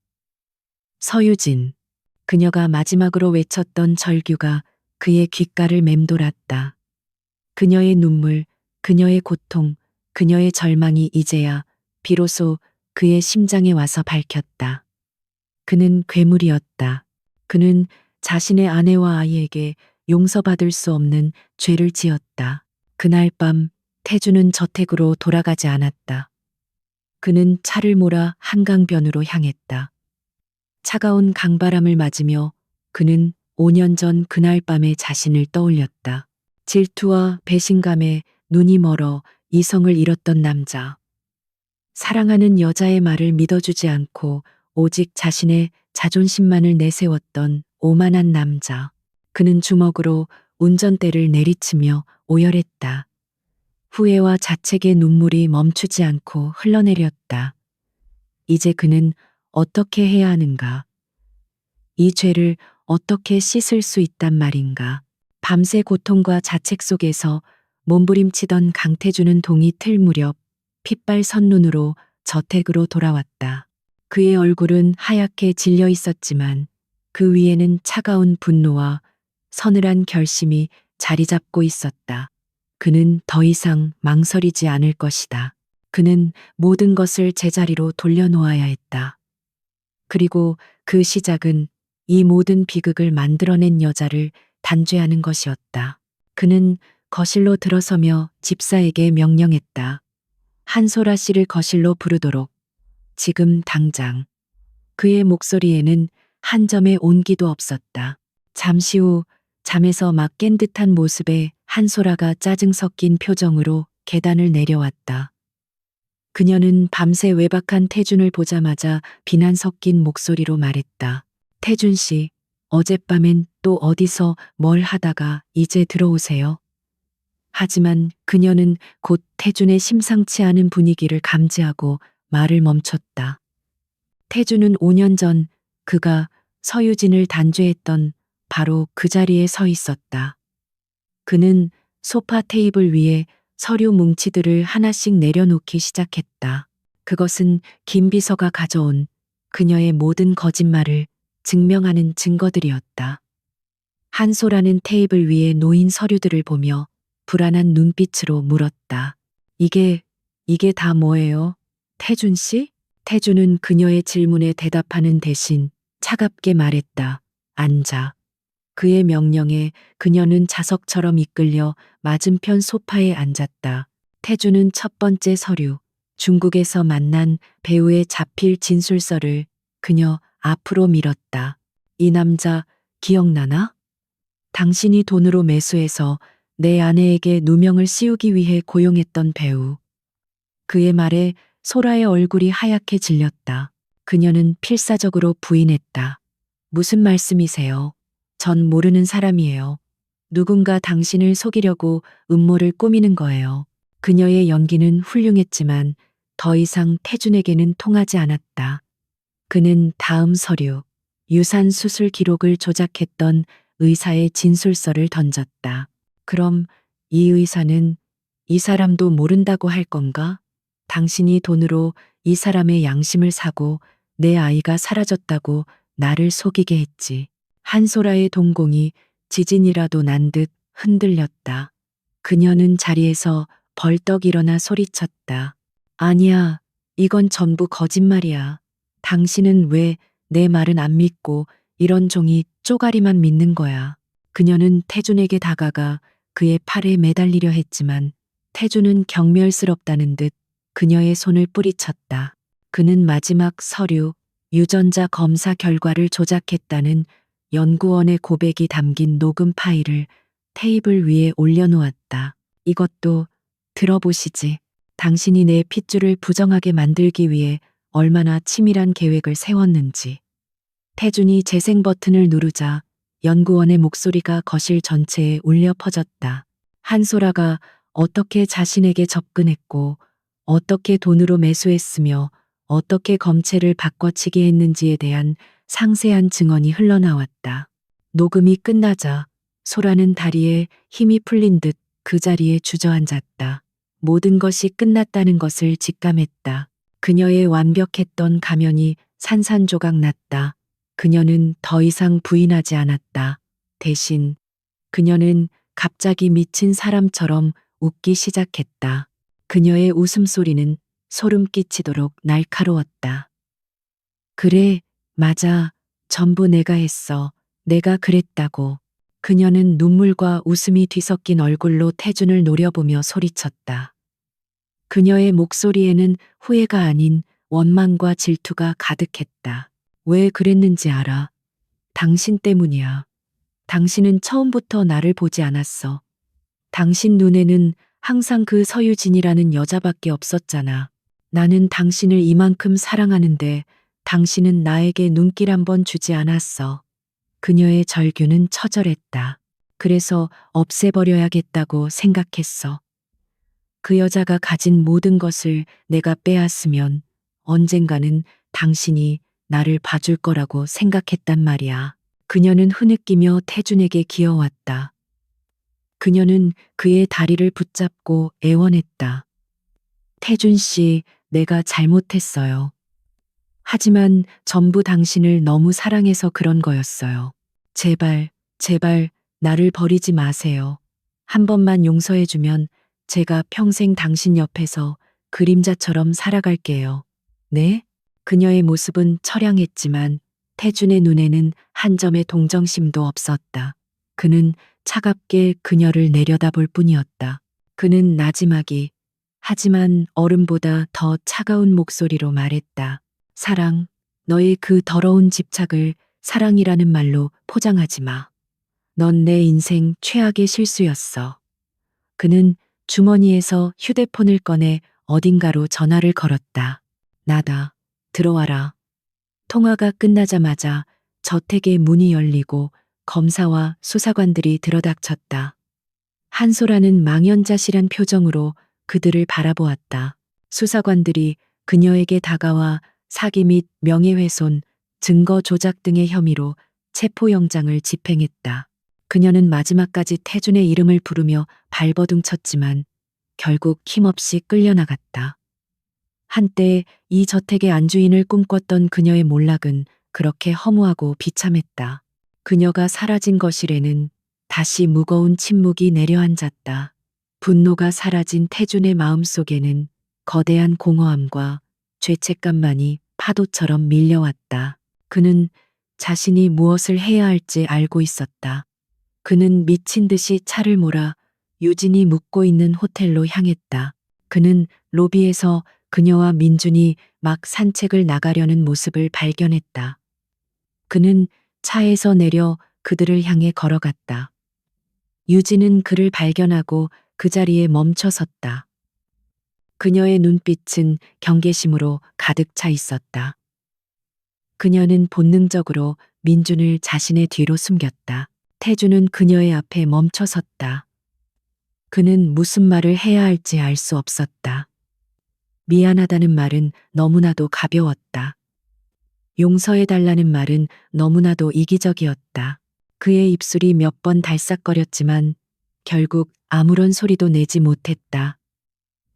서유진. 그녀가 마지막으로 외쳤던 절규가 그의 귓가를 맴돌았다. 그녀의 눈물, 그녀의 고통, 그녀의 절망이 이제야 비로소 그의 심장에 와서 밝혔다. 그는 괴물이었다. 그는 자신의 아내와 아이에게 용서받을 수 없는 죄를 지었다. 그날 밤 태주는 저택으로 돌아가지 않았다. 그는 차를 몰아 한강변으로 향했다. 차가운 강바람을 맞으며 그는 5년 전 그날 밤의 자신을 떠올렸다. 질투와 배신감에 눈이 멀어 이성을 잃었던 남자. 사랑하는 여자의 말을 믿어주지 않고 오직 자신의 자존심만을 내세웠던 오만한 남자. 그는 주먹으로 운전대를 내리치며 오열했다. 후회와 자책의 눈물이 멈추지 않고 흘러내렸다. 이제 그는 어떻게 해야 하는가? 이 죄를 어떻게 씻을 수 있단 말인가? 밤새 고통과 자책 속에서 몸부림치던 강태주는 동이 틀 무렵 핏발 선눈으로 저택으로 돌아왔다. 그의 얼굴은 하얗게 질려 있었지만 그 위에는 차가운 분노와 서늘한 결심이 자리 잡고 있었다. 그는 더 이상 망설이지 않을 것이다. 그는 모든 것을 제자리로 돌려놓아야 했다. 그리고 그 시작은 이 모든 비극을 만들어낸 여자를 단죄하는 것이었다. 그는 거실로 들어서며 집사에게 명령했다. 한소라 씨를 거실로 부르도록. 지금 당장. 그의 목소리에는 한 점의 온기도 없었다. 잠시 후 잠에서 막 깬 듯한 모습에 한소라가 짜증 섞인 표정으로 계단을 내려왔다. 그녀는 밤새 외박한 태준을 보자마자 비난 섞인 목소리로 말했다. 태준 씨, 어젯밤엔 또 어디서 뭘 하다가 이제 들어오세요? 하지만 그녀는 곧 태준의 심상치 않은 분위기를 감지하고 말을 멈췄다. 태준은 5년 전 그가 서유진을 단죄했던 바로 그 자리에 서 있었다. 그는 소파 테이블 위에 서류 뭉치들을 하나씩 내려놓기 시작했다. 그것은 김 비서가 가져온 그녀의 모든 거짓말을 증명하는 증거들이었다. 한소라는 테이블 위에 놓인 서류들을 보며 불안한 눈빛으로 물었다. 이게 다 뭐예요? 태준 씨? 태준은 그녀의 질문에 대답하는 대신 차갑게 말했다. 앉아. 그의 명령에 그녀는 자석처럼 이끌려 맞은편 소파에 앉았다. 태주는 첫 번째 서류, 중국에서 만난 배우의 자필 진술서를 그녀 앞으로 밀었다. 이 남자 기억나나? 당신이 돈으로 매수해서 내 아내에게 누명을 씌우기 위해 고용했던 배우. 그의 말에 소라의 얼굴이 하얗게 질렸다. 그녀는 필사적으로 부인했다. 무슨 말씀이세요? 전 모르는 사람이에요. 누군가 당신을 속이려고 음모를 꾸미는 거예요. 그녀의 연기는 훌륭했지만 더 이상 태준에게는 통하지 않았다. 그는 다음 서류, 유산 수술 기록을 조작했던 의사의 진술서를 던졌다. 그럼 이 의사는 이 사람도 모른다고 할 건가? 당신이 돈으로 이 사람의 양심을 사고 내 아이가 사라졌다고 나를 속이게 했지. 한소라의 동공이 지진이라도 난 듯 흔들렸다. 그녀는 자리에서 벌떡 일어나 소리쳤다. 아니야, 이건 전부 거짓말이야. 당신은 왜 내 말은 안 믿고 이런 종이 쪼가리만 믿는 거야. 그녀는 태준에게 다가가 그의 팔에 매달리려 했지만 태준은 경멸스럽다는 듯 그녀의 손을 뿌리쳤다. 그는 마지막 서류, 유전자 검사 결과를 조작했다는 연구원의 고백이 담긴 녹음 파일을 테이블 위에 올려놓았다. 이것도 들어보시지. 당신이 내 핏줄을 부정하게 만들기 위해 얼마나 치밀한 계획을 세웠는지. 태준이 재생 버튼을 누르자 연구원의 목소리가 거실 전체에 울려 퍼졌다. 한소라가 어떻게 자신에게 접근했고, 어떻게 돈으로 매수했으며, 어떻게 검체를 바꿔치기 했는지에 대한 상세한 증언이 흘러나왔다. 녹음이 끝나자 소라는 다리에 힘이 풀린 듯 그 자리에 주저앉았다. 모든 것이 끝났다는 것을 직감했다. 그녀의 완벽했던 가면이 산산조각 났다. 그녀는 더 이상 부인하지 않았다. 대신 그녀는 갑자기 미친 사람처럼 웃기 시작했다. 그녀의 웃음소리는 소름 끼치도록 날카로웠다. 그래, 맞아. 전부 내가 했어. 내가 그랬다고. 그녀는 눈물과 웃음이 뒤섞인 얼굴로 태준을 노려보며 소리쳤다. 그녀의 목소리에는 후회가 아닌 원망과 질투가 가득했다. 왜 그랬는지 알아? 당신 때문이야. 당신은 처음부터 나를 보지 않았어. 당신 눈에는 항상 그 서유진이라는 여자밖에 없었잖아. 나는 당신을 이만큼 사랑하는데 당신은 나에게 눈길 한번 주지 않았어. 그녀의 절규는 처절했다. 그래서 없애버려야겠다고 생각했어. 그 여자가 가진 모든 것을 내가 빼앗으면 언젠가는 당신이 나를 봐줄 거라고 생각했단 말이야. 그녀는 흐느끼며 태준에게 기어왔다. 그녀는 그의 다리를 붙잡고 애원했다. 태준 씨, 내가 잘못했어요. 하지만 전부 당신을 너무 사랑해서 그런 거였어요. 제발, 제발, 나를 버리지 마세요. 한 번만 용서해주면 제가 평생 당신 옆에서 그림자처럼 살아갈게요. 네? 그녀의 모습은 처량했지만 태준의 눈에는 한 점의 동정심도 없었다. 그는 차갑게 그녀를 내려다볼 뿐이었다. 그는 나지막이 하지만 얼음보다 더 차가운 목소리로 말했다. 사랑, 너의 그 더러운 집착을 사랑이라는 말로 포장하지 마. 넌 내 인생 최악의 실수였어. 그는 주머니에서 휴대폰을 꺼내 어딘가로 전화를 걸었다. 나다. 들어와라. 통화가 끝나자마자 저택의 문이 열리고 검사와 수사관들이 들어닥쳤다. 한소라는 망연자실한 표정으로 그들을 바라보았다. 수사관들이 그녀에게 다가와 사기 및 명예훼손, 증거 조작 등의 혐의로 체포영장을 집행했다. 그녀는 마지막까지 태준의 이름을 부르며 발버둥 쳤지만 결국 힘없이 끌려나갔다. 한때 이 저택의 안주인을 꿈꿨던 그녀의 몰락은 그렇게 허무하고 비참했다. 그녀가 사라진 거실에는 다시 무거운 침묵이 내려앉았다. 분노가 사라진 태준의 마음속에는 거대한 공허함과 죄책감만이 파도처럼 밀려왔다. 그는 자신이 무엇을 해야 할지 알고 있었다. 그는 미친 듯이 차를 몰아 유진이 묵고 있는 호텔로 향했다. 그는 로비에서 그녀와 민준이 막 산책을 나가려는 모습을 발견했다. 그는 차에서 내려 그들을 향해 걸어갔다. 유진은 그를 발견하고 그 자리에 멈춰 섰다. 그녀의 눈빛은 경계심으로 가득 차 있었다. 그녀는 본능적으로 민준을 자신의 뒤로 숨겼다. 태주는 그녀의 앞에 멈춰 섰다. 그는 무슨 말을 해야 할지 알 수 없었다. 미안하다는 말은 너무나도 가벼웠다. 용서해달라는 말은 너무나도 이기적이었다. 그의 입술이 몇 번 달싹거렸지만 결국 아무런 소리도 내지 못했다.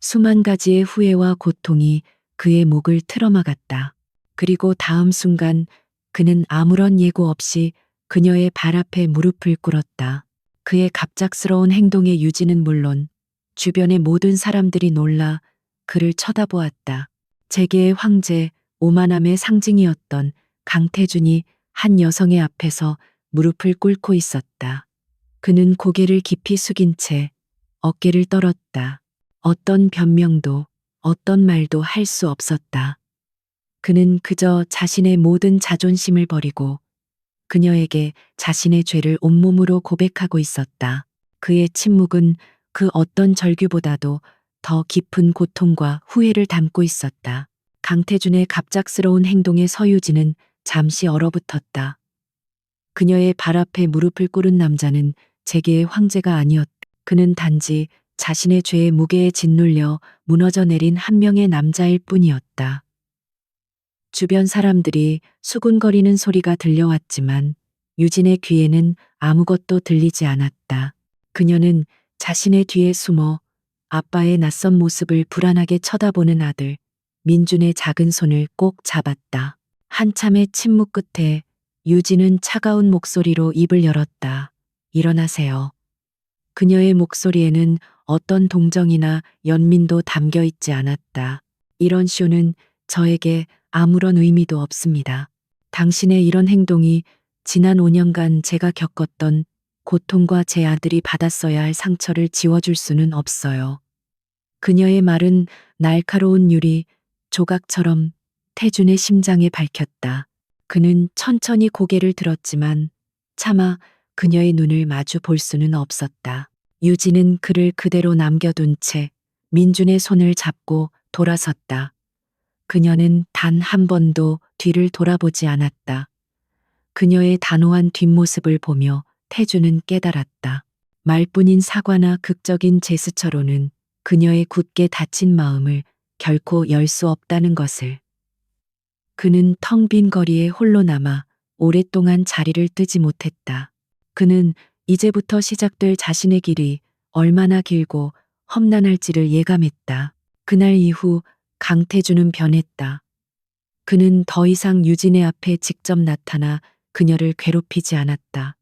수만 가지의 후회와 고통이 그의 목을 틀어막았다. 그리고 다음 순간 그는 아무런 예고 없이 그녀의 발 앞에 무릎을 꿇었다. 그의 갑작스러운 행동에 유진은 물론 주변의 모든 사람들이 놀라 그를 쳐다보았다. 재계의 황제, 오만함의 상징이었던 강태준이 한 여성의 앞에서 무릎을 꿇고 있었다. 그는 고개를 깊이 숙인 채 어깨를 떨었다. 어떤 변명도, 어떤 말도 할 수 없었다. 그는 그저 자신의 모든 자존심을 버리고 그녀에게 자신의 죄를 온몸으로 고백하고 있었다. 그의 침묵은 그 어떤 절규보다도 더 깊은 고통과 후회를 담고 있었다. 강태준의 갑작스러운 행동에 서유진은 잠시 얼어붙었다. 그녀의 발 앞에 무릎을 꿇은 남자는 재계의 황제가 아니었다. 그는 단지 자신의 죄의 무게에 짓눌려 무너져 내린 한 명의 남자일 뿐이었다. 주변 사람들이 수군거리는 소리가 들려왔지만 유진의 귀에는 아무것도 들리지 않았다. 그녀는 자신의 뒤에 숨어 아빠의 낯선 모습을 불안하게 쳐다보는 아들 민준의 작은 손을 꼭 잡았다. 한참의 침묵 끝에 유진은 차가운 목소리로 입을 열었다. 일어나세요. 그녀의 목소리에는 어떤 동정이나 연민도 담겨 있지 않았다. 이런 쇼는 저에게 아무런 의미도 없습니다. 당신의 이런 행동이 지난 5년간 제가 겪었던 고통과 제 아들이 받았어야 할 상처를 지워줄 수는 없어요. 그녀의 말은 날카로운 유리 조각처럼 태준의 심장에 밝혔다. 그는 천천히 고개를 들었지만 차마 그녀의 눈을 마주 볼 수는 없었다. 유진은 그를 그대로 남겨둔 채 민준의 손을 잡고 돌아섰다. 그녀는 단 한 번도 뒤를 돌아보지 않았다. 그녀의 단호한 뒷모습을 보며 태주는 깨달았다. 말뿐인 사과나 극적인 제스처로는 그녀의 굳게 닫힌 마음을 결코 열 수 없다는 것을. 그는 텅 빈 거리에 홀로 남아 오랫동안 자리를 뜨지 못했다. 그는 이제부터 시작될 자신의 길이 얼마나 길고 험난할지를 예감했다. 그날 이후 강태주는 변했다. 그는 더 이상 유진의 앞에 직접 나타나 그녀를 괴롭히지 않았다.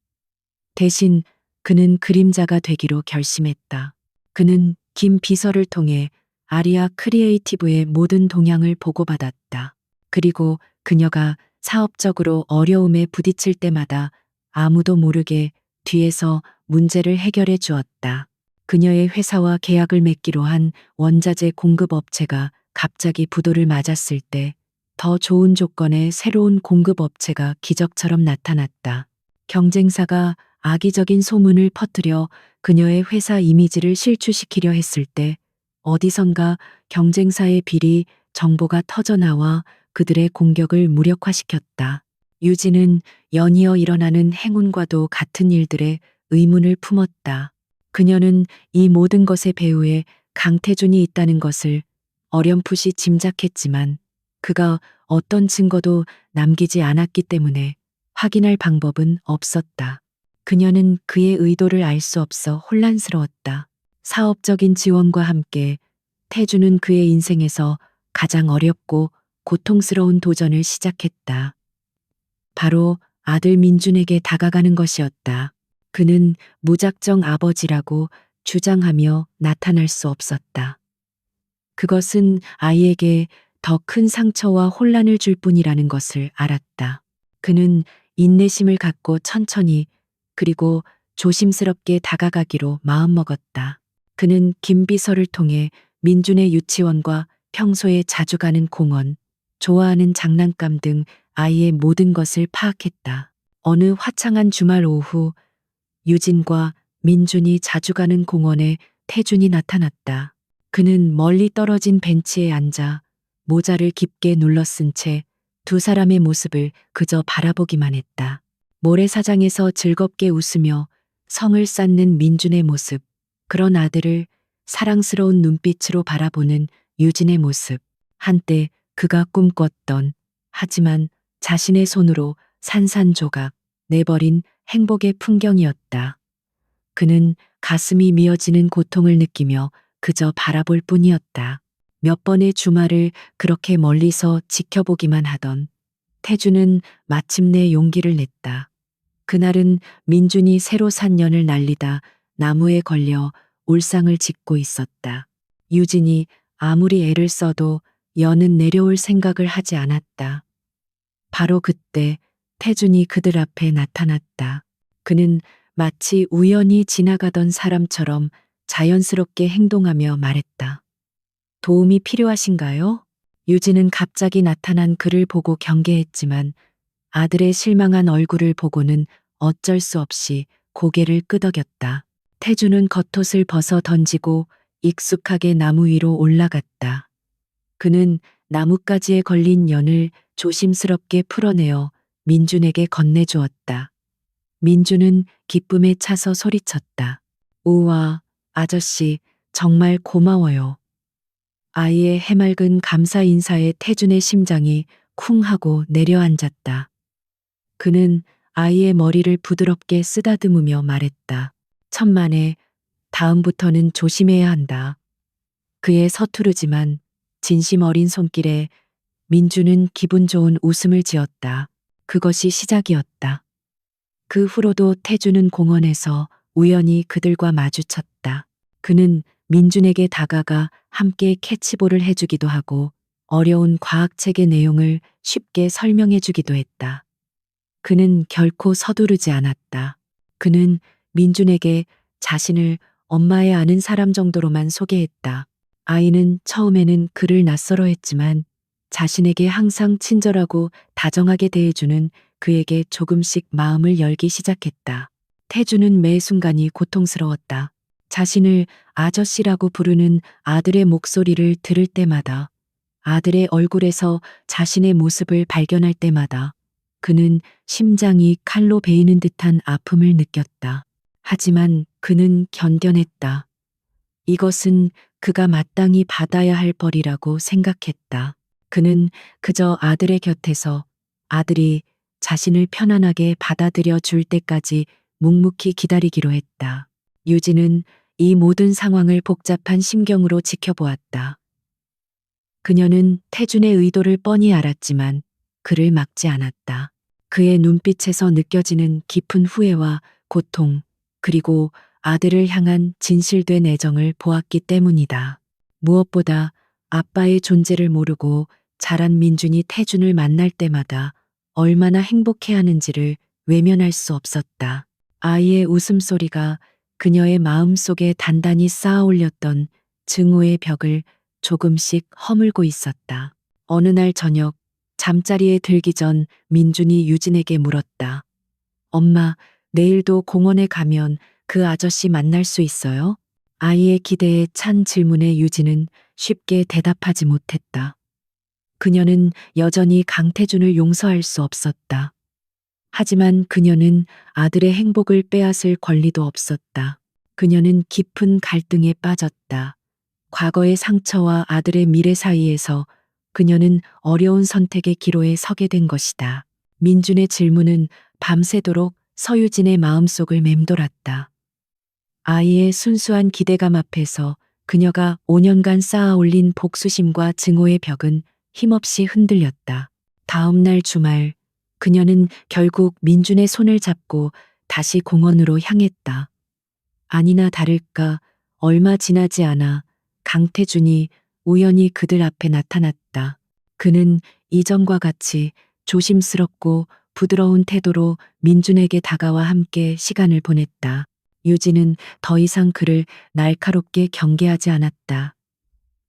대신 그는 그림자가 되기로 결심했다. 그는 김 비서를 통해 아리아 크리에이티브의 모든 동향을 보고받았다. 그리고 그녀가 사업적으로 어려움에 부딪힐 때마다 아무도 모르게 뒤에서 문제를 해결해 주었다. 그녀의 회사와 계약을 맺기로 한 원자재 공급 업체가 갑자기 부도를 맞았을 때 더 좋은 조건의 새로운 공급 업체가 기적처럼 나타났다. 경쟁사가 악의적인 소문을 퍼뜨려 그녀의 회사 이미지를 실추시키려 했을 때 어디선가 경쟁사의 비리 정보가 터져나와 그들의 공격을 무력화시켰다. 유진은 연이어 일어나는 행운과도 같은 일들에 의문을 품었다. 그녀는 이 모든 것의 배후에 강태준이 있다는 것을 어렴풋이 짐작했지만 그가 어떤 증거도 남기지 않았기 때문에 확인할 방법은 없었다. 그녀는 그의 의도를 알 수 없어 혼란스러웠다. 사업적인 지원과 함께 태주는 그의 인생에서 가장 어렵고 고통스러운 도전을 시작했다. 바로 아들 민준에게 다가가는 것이었다. 그는 무작정 아버지라고 주장하며 나타날 수 없었다. 그것은 아이에게 더 큰 상처와 혼란을 줄 뿐이라는 것을 알았다. 그는 인내심을 갖고 천천히 그리고 조심스럽게 다가가기로 마음먹었다. 그는 김비서를 통해 민준의 유치원과 평소에 자주 가는 공원, 좋아하는 장난감 등 아이의 모든 것을 파악했다. 어느 화창한 주말 오후 유진과 민준이 자주 가는 공원에 태준이 나타났다. 그는 멀리 떨어진 벤치에 앉아 모자를 깊게 눌러 쓴 채 두 사람의 모습을 그저 바라보기만 했다. 모래사장에서 즐겁게 웃으며 성을 쌓는 민준의 모습, 그런 아들을 사랑스러운 눈빛으로 바라보는 유진의 모습, 한때 그가 꿈꿨던, 하지만 자신의 손으로 산산조각 내버린 행복의 풍경이었다. 그는 가슴이 미어지는 고통을 느끼며 그저 바라볼 뿐이었다. 몇 번의 주말을 그렇게 멀리서 지켜보기만 하던 태주는 마침내 용기를 냈다. 그날은 민준이 새로 산 연을 날리다 나무에 걸려 울상을 짓고 있었다. 유진이 아무리 애를 써도 연은 내려올 생각을 하지 않았다. 바로 그때 태준이 그들 앞에 나타났다. 그는 마치 우연히 지나가던 사람처럼 자연스럽게 행동하며 말했다. 도움이 필요하신가요? 유진은 갑자기 나타난 그를 보고 경계했지만 아들의 실망한 얼굴을 보고는 어쩔 수 없이 고개를 끄덕였다. 태주는 겉옷을 벗어 던지고 익숙하게 나무 위로 올라갔다. 그는 나뭇가지에 걸린 연을 조심스럽게 풀어내어 민준에게 건네주었다. 민준은 기쁨에 차서 소리쳤다. 우와, 아저씨, 정말 고마워요. 아이의 해맑은 감사 인사에 태준의 심장이 쿵 하고 내려앉았다. 그는 아이의 머리를 부드럽게 쓰다듬으며 말했다. 천만에, 다음부터는 조심해야 한다. 그의 서투르지만 진심 어린 손길에 민주는 기분 좋은 웃음을 지었다. 그것이 시작이었다. 그 후로도 태주는 공원에서 우연히 그들과 마주쳤다. 그는 민준에게 다가가 함께 캐치볼을 해주기도 하고 어려운 과학책의 내용을 쉽게 설명해 주기도 했다. 그는 결코 서두르지 않았다. 그는 민준에게 자신을 엄마의 아는 사람 정도로만 소개했다. 아이는 처음에는 그를 낯설어 했지만 자신에게 항상 친절하고 다정하게 대해주는 그에게 조금씩 마음을 열기 시작했다. 태주는 매 순간이 고통스러웠다. 자신을 아저씨라고 부르는 아들의 목소리를 들을 때마다, 아들의 얼굴에서 자신의 모습을 발견할 때마다 그는 심장이 칼로 베이는 듯한 아픔을 느꼈다. 하지만 그는 견뎌냈다. 이것은 그가 마땅히 받아야 할 벌이라고 생각했다. 그는 그저 아들의 곁에서 아들이 자신을 편안하게 받아들여 줄 때까지 묵묵히 기다리기로 했다. 유진은 이 모든 상황을 복잡한 심경으로 지켜보았다. 그녀는 태준의 의도를 뻔히 알았지만 그를 막지 않았다. 그의 눈빛에서 느껴지는 깊은 후회와 고통, 그리고 아들을 향한 진실된 애정을 보았기 때문이다. 무엇보다 아빠의 존재를 모르고 자란 민준이 태준을 만날 때마다 얼마나 행복해하는지를 외면할 수 없었다. 아이의 웃음소리가 그녀의 마음속에 단단히 쌓아 올렸던 증오의 벽을 조금씩 허물고 있었다. 어느 날 저녁, 잠자리에 들기 전 민준이 유진에게 물었다. 엄마, 내일도 공원에 가면 그 아저씨 만날 수 있어요? 아이의 기대에 찬 질문에 유진은 쉽게 대답하지 못했다. 그녀는 여전히 강태준을 용서할 수 없었다. 하지만 그녀는 아들의 행복을 빼앗을 권리도 없었다. 그녀는 깊은 갈등에 빠졌다. 과거의 상처와 아들의 미래 사이에서 그녀는 어려운 선택의 기로에 서게 된 것이다. 민준의 질문은 밤새도록 서유진의 마음속을 맴돌았다. 아이의 순수한 기대감 앞에서 그녀가 5년간 쌓아 올린 복수심과 증오의 벽은 힘없이 흔들렸다. 다음 날 주말, 그녀는 결국 민준의 손을 잡고 다시 공원으로 향했다. 아니나 다를까 얼마 지나지 않아 강태준이 우연히 그들 앞에 나타났다. 그는 이전과 같이 조심스럽고 부드러운 태도로 민준에게 다가와 함께 시간을 보냈다. 유진은 더 이상 그를 날카롭게 경계하지 않았다.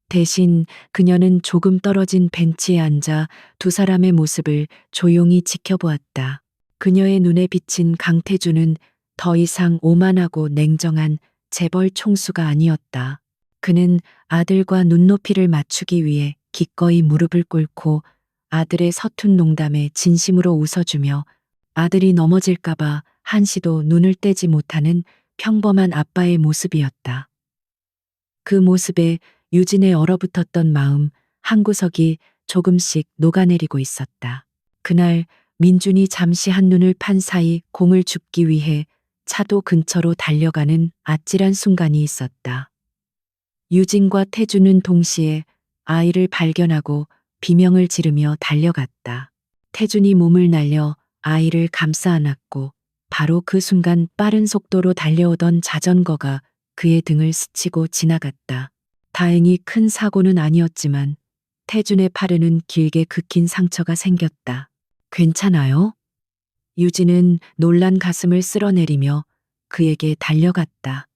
대신 그녀는 조금 떨어진 벤치에 앉아 두 사람의 모습을 조용히 지켜보았다. 그녀의 눈에 비친 강태준은 더 이상 오만하고 냉정한 재벌 총수가 아니었다. 그는 아들과 눈높이를 맞추기 위해 기꺼이 무릎을 꿇고 아들의 서툰 농담에 진심으로 웃어주며 아들이 넘어질까봐 한시도 눈을 떼지 못하는 평범한 아빠의 모습이었다. 그 모습에 유진의 얼어붙었던 마음 한 구석이 조금씩 녹아내리고 있었다. 그날 민준이 잠시 한눈을 판 사이 공을 줍기 위해 차도 근처로 달려가는 아찔한 순간이 있었다. 유진과 태주는 동시에 아이를 발견하고 비명을 지르며 달려갔다. 태준이 몸을 날려 아이를 감싸 안았고 바로 그 순간 빠른 속도로 달려오던 자전거가 그의 등을 스치고 지나갔다. 다행히 큰 사고는 아니었지만 태준의 팔에는 길게 긋긴 상처가 생겼다. 괜찮아요? 유진은 놀란 가슴을 쓸어내리며 그에게 달려갔다.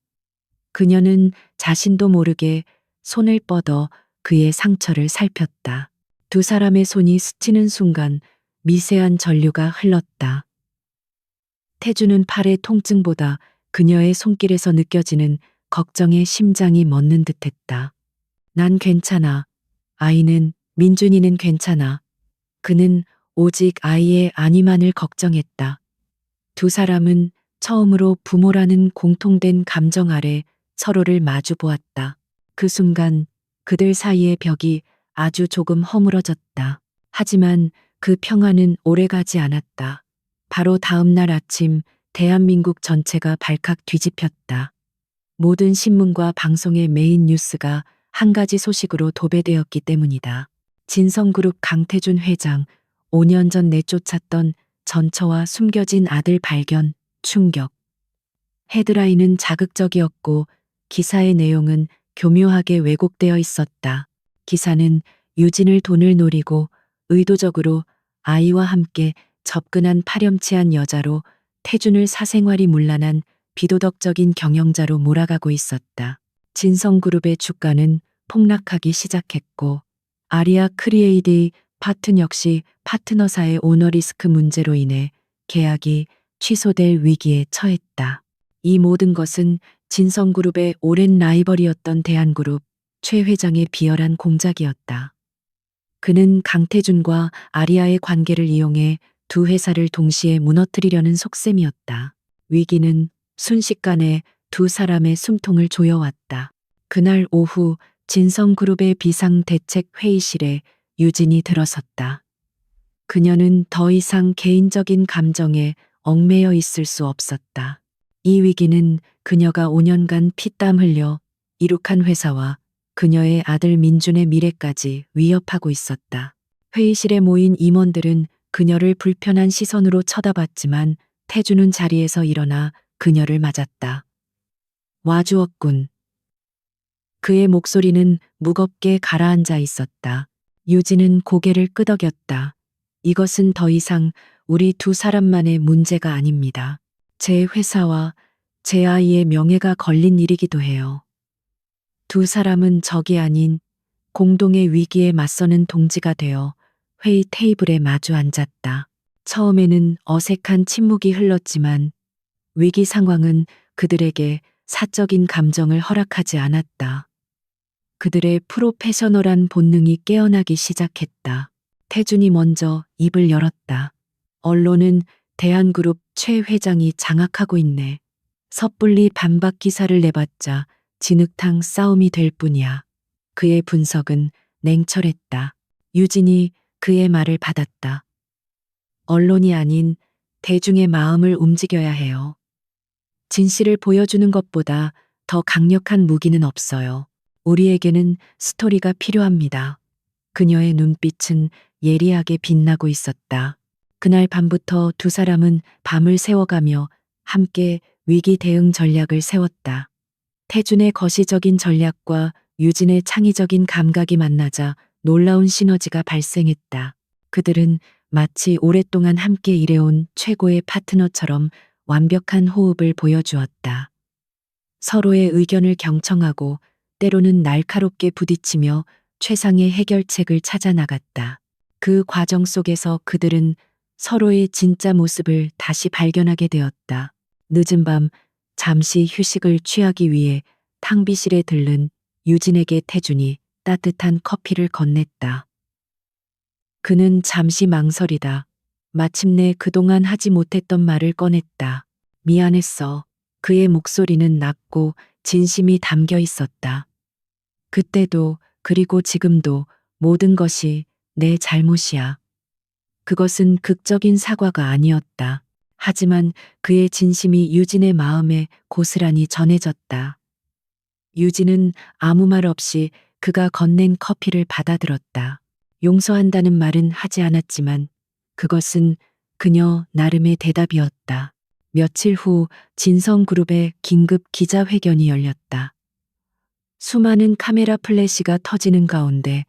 그녀는 자신도 모르게 손을 뻗어 그의 상처를 살폈다. 두 사람의 손이 스치는 순간 미세한 전류가 흘렀다. 태주는 팔의 통증보다 그녀의 손길에서 느껴지는 걱정에 심장이 멎는 듯했다. 난 괜찮아. 아이는, 민준이는 괜찮아. 그는 오직 아이의 안위만을 걱정했다. 두 사람은 처음으로 부모라는 공통된 감정 아래 서로를 마주 보았다. 그 순간 그들 사이의 벽이 아주 조금 허물어졌다. 하지만 그 평화는 오래가지 않았다. 바로 다음 날 아침 대한민국 전체가 발칵 뒤집혔다. 모든 신문과 방송의 메인 뉴스가 한 가지 소식으로 도배되었기 때문이다. 진성그룹 강태준 회장, 5년 전 내쫓았던 전처와 숨겨진 아들 발견, 충격. 헤드라인은 자극적이었고 기사의 내용은 교묘하게 왜곡되어 있었다. 기사는 유진을 돈을 노리고 의도적으로 아이와 함께 접근한 파렴치한 여자로 태준을 사생활이 문란한 비도덕적인 경영자로 몰아가고 있었다. 진성그룹의 주가는 폭락하기 시작했고 아리아 크리에이티 파튼 역시 파트너사의 오너리스크 문제로 인해 계약이 취소될 위기에 처했다. 이 모든 것은 진성그룹의 오랜 라이벌이었던 대한그룹 최 회장의 비열한 공작이었다. 그는 강태준과 아리아의 관계를 이용해 두 회사를 동시에 무너뜨리려는 속셈이었다. 위기는 순식간에 두 사람의 숨통을 조여왔다. 그날 오후 진성그룹의 비상대책회의실에 유진이 들어섰다. 그녀는 더 이상 개인적인 감정에 얽매여 있을 수 없었다. 이 위기는 그녀가 5년간 피땀 흘려 이룩한 회사와 그녀의 아들 민준의 미래까지 위협하고 있었다. 회의실에 모인 임원들은 그녀를 불편한 시선으로 쳐다봤지만 태주는 자리에서 일어나 그녀를 맞았다. 와주었군. 그의 목소리는 무겁게 가라앉아 있었다. 유진은 고개를 끄덕였다. 이것은 더 이상 우리 두 사람만의 문제가 아닙니다. 제 회사와 제 아이의 명예가 걸린 일이기도 해요. 두 사람은 적이 아닌 공동의 위기에 맞서는 동지가 되어 회의 테이블에 마주 앉았다. 처음에는 어색한 침묵이 흘렀지만 위기 상황은 그들에게 사적인 감정을 허락하지 않았다. 그들의 프로페셔널한 본능이 깨어나기 시작했다. 태준이 먼저 입을 열었다. 언론은 대한그룹 최 회장이 장악하고 있네. 섣불리 반박 기사를 내봤자 진흙탕 싸움이 될 뿐이야. 그의 분석은 냉철했다. 유진이 그의 말을 받았다. 언론이 아닌 대중의 마음을 움직여야 해요. 진실을 보여주는 것보다 더 강력한 무기는 없어요. 우리에게는 스토리가 필요합니다. 그녀의 눈빛은 예리하게 빛나고 있었다. 그날 밤부터 두 사람은 밤을 새워가며 함께 위기 대응 전략을 세웠다. 태준의 거시적인 전략과 유진의 창의적인 감각이 만나자 놀라운 시너지가 발생했다. 그들은 마치 오랫동안 함께 일해온 최고의 파트너처럼 완벽한 호흡을 보여주었다. 서로의 의견을 경청하고 때로는 날카롭게 부딪히며 최상의 해결책을 찾아 나갔다. 그 과정 속에서 그들은 서로의 진짜 모습을 다시 발견하게 되었다. 늦은 밤 잠시 휴식을 취하기 위해 탕비실에 들른 유진에게 태준이 따뜻한 커피를 건넸다. 그는 잠시 망설이다 마침내 그동안 하지 못했던 말을 꺼냈다. 미안했어. 그의 목소리는 낮고 진심이 담겨 있었다. 그때도 그리고 지금도 모든 것이 내 잘못이야. 그것은 극적인 사과가 아니었다. 하지만 그의 진심이 유진의 마음에 고스란히 전해졌다. 유진은 아무 말 없이 그가 건넨 커피를 받아들었다. 용서한다는 말은 하지 않았지만 그것은 그녀 나름의 대답이었다. 며칠 후 진성그룹의 긴급 기자회견이 열렸다. 수많은 카메라 플래시가 터지는 가운데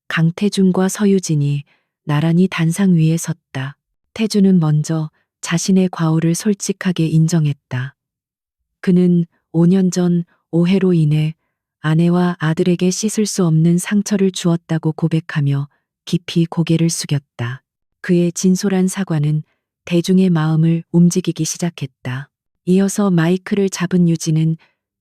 강태준과 서유진이 나란히 단상 위에 섰다. 태준은 먼저 자신의 과오를 솔직하게 인정했다. 그는 5년 전 오해로 인해 아내와 아들에게 씻을 수 없는 상처를 주었다고 고백하며 깊이 고개를 숙였다. 그의 진솔한 사과는 대중의 마음을 움직이기 시작했다. 이어서 마이크를 잡은 유진은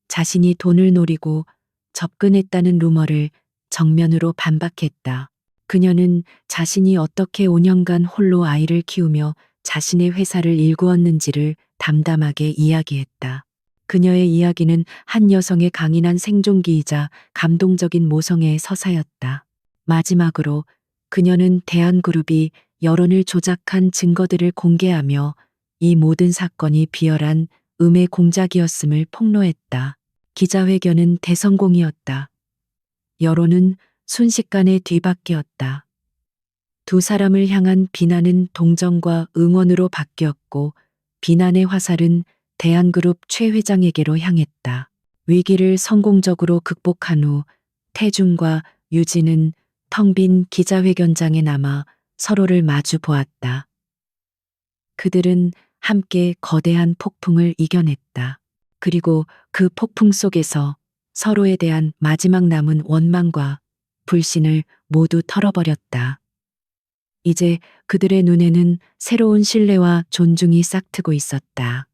자신이 돈을 노리고 접근했다는 루머를 정면으로 반박했다. 그녀는 자신이 어떻게 5년간 홀로 아이를 키우며 자신의 회사를 일구었는지를 담담하게 이야기했다. 그녀의 이야기는 한 여성의 강인한 생존기이자 감동적인 모성애의 서사였다. 마지막으로 그녀는 대한그룹이 여론을 조작한 증거들을 공개하며 이 모든 사건이 비열한 음의 공작이었음을 폭로했다. 기자회견은 대성공이었다. 여론은 순식간에 뒤바뀌었다. 두 사람을 향한 비난은 동정과 응원으로 바뀌었고 비난의 화살은 대한그룹 최 회장에게로 향했다. 위기를 성공적으로 극복한 후 태준과 유진은 텅 빈 기자회견장에 남아 서로를 마주 보았다. 그들은 함께 거대한 폭풍을 이겨냈다. 그리고 그 폭풍 속에서 서로에 대한 마지막 남은 원망과 불신을 모두 털어버렸다. 이제 그들의 눈에는 새로운 신뢰와 존중이 싹트고 있었다.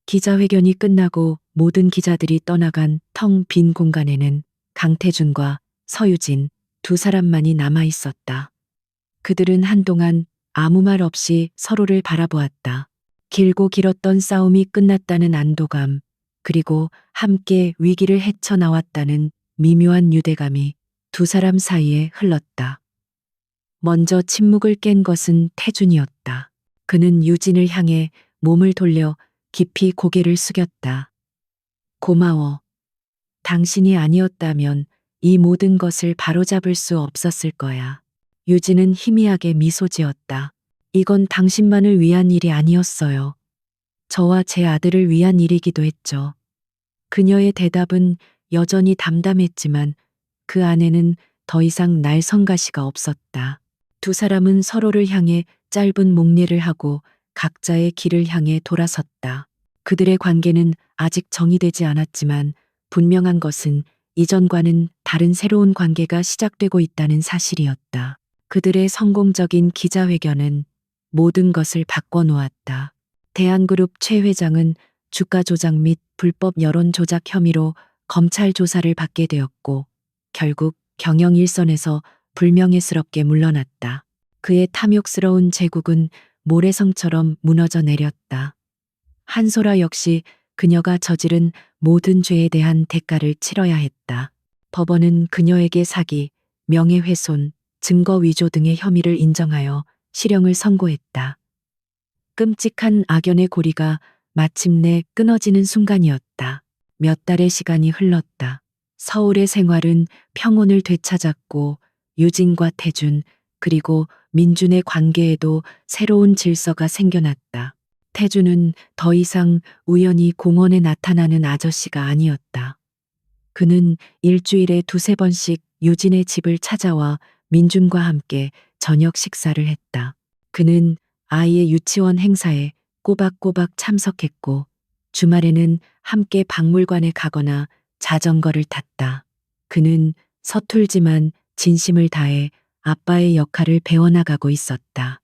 기자회견이 끝나고 모든 기자들이 떠나간 텅 빈 공간에는 강태준과 서유진 두 사람만이 남아 있었다. 그들은 한동안 아무 말 없이 서로를 바라보았다. 길고 길었던 싸움이 끝났다는 안도감, 그리고 함께 위기를 헤쳐나왔다는 미묘한 유대감이 두 사람 사이에 흘렀다. 먼저 침묵을 깬 것은 태준이었다. 그는 유진을 향해 몸을 돌려 깊이 고개를 숙였다. 고마워. 당신이 아니었다면 이 모든 것을 바로잡을 수 없었을 거야. 유진은 희미하게 미소 지었다. 이건 당신만을 위한 일이 아니었어요. 저와 제 아들을 위한 일이기도 했죠. 그녀의 대답은 여전히 담담했지만 그 안에는 더 이상 날 성가시가 없었다. 두 사람은 서로를 향해 짧은 목례를 하고 각자의 길을 향해 돌아섰다. 그들의 관계는 아직 정의되지 않았지만 분명한 것은 이전과는 다른 새로운 관계가 시작되고 있다는 사실이었다. 그들의 성공적인 기자회견은 모든 것을 바꿔놓았다. 대한그룹 최 회장은 주가 조작 및 불법 여론 조작 혐의로 검찰 조사를 받게 되었고 결국 경영 일선에서 불명예스럽게 물러났다. 그의 탐욕스러운 제국은 모래성처럼 무너져 내렸다. 한소라 역시 그녀가 저지른 모든 죄에 대한 대가를 치러야 했다. 법원은 그녀에게 사기, 명예훼손, 증거 위조 등의 혐의를 인정하여 실형을 선고했다. 끔찍한 악연의 고리가 마침내 끊어지는 순간이었다. 몇 달의 시간이 흘렀다. 서울의 생활은 평온을 되찾았고 유진과 태준 그리고 민준의 관계에도 새로운 질서가 생겨났다. 태준은 더 이상 우연히 공원에 나타나는 아저씨가 아니었다. 그는 일주일에 두세 번씩 유진의 집을 찾아와 민준과 함께 저녁 식사를 했다. 그는 아이의 유치원 행사에 꼬박꼬박 참석했고 주말에는 함께 박물관에 가거나 자전거를 탔다. 그는 서툴지만 진심을 다해 아빠의 역할을 배워나가고 있었다.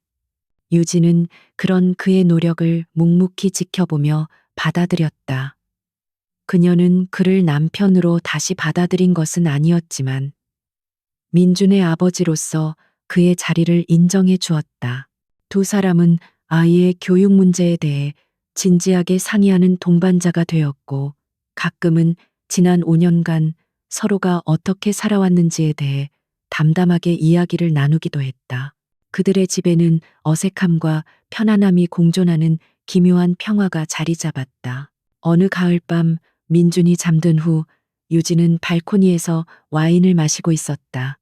유진은 그런 그의 노력을 묵묵히 지켜보며 받아들였다. 그녀는 그를 남편으로 다시 받아들인 것은 아니었지만 민준의 아버지로서 그의 자리를 인정해 주었다. 두 사람은 아이의 교육 문제에 대해 진지하게 상의하는 동반자가 되었고, 가끔은 지난 5년간 서로가 어떻게 살아왔는지에 대해 담담하게 이야기를 나누기도 했다. 그들의 집에는 어색함과 편안함이 공존하는 기묘한 평화가 자리 잡았다. 어느 가을밤 민준이 잠든 후 유진은 발코니에서 와인을 마시고 있었다.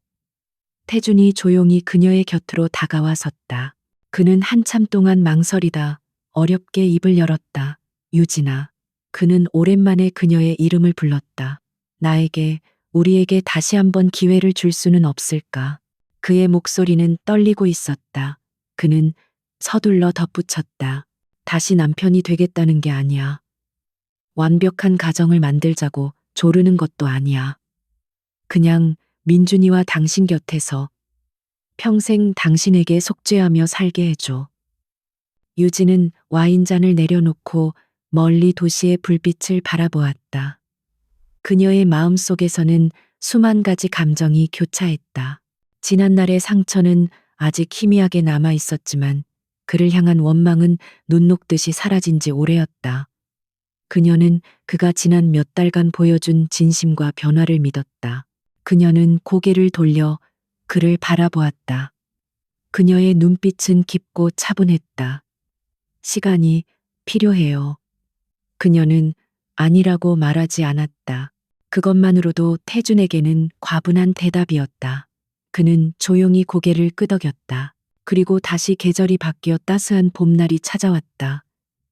태준이 조용히 그녀의 곁으로 다가와 섰다. 그는 한참 동안 망설이다 어렵게 입을 열었다. 유진아. 그는 오랜만에 그녀의 이름을 불렀다. 나에게, 우리에게 다시 한번 기회를 줄 수는 없을까? 그의 목소리는 떨리고 있었다. 그는 서둘러 덧붙였다. 다시 남편이 되겠다는 게 아니야. 완벽한 가정을 만들자고 조르는 것도 아니야. 그냥 민준이와 당신 곁에서 평생 당신에게 속죄하며 살게 해줘. 유진은 와인잔을 내려놓고 멀리 도시의 불빛을 바라보았다. 그녀의 마음 속에서는 수만 가지 감정이 교차했다. 지난날의 상처는 아직 희미하게 남아 있었지만 그를 향한 원망은 눈 녹듯이 사라진 지 오래였다. 그녀는 그가 지난 몇 달간 보여준 진심과 변화를 믿었다. 그녀는 고개를 돌려 그를 바라보았다. 그녀의 눈빛은 깊고 차분했다. 시간이 필요해요. 그녀는 아니라고 말하지 않았다. 그것만으로도 태준에게는 과분한 대답이었다. 그는 조용히 고개를 끄덕였다. 그리고 다시 계절이 바뀌어 따스한 봄날이 찾아왔다.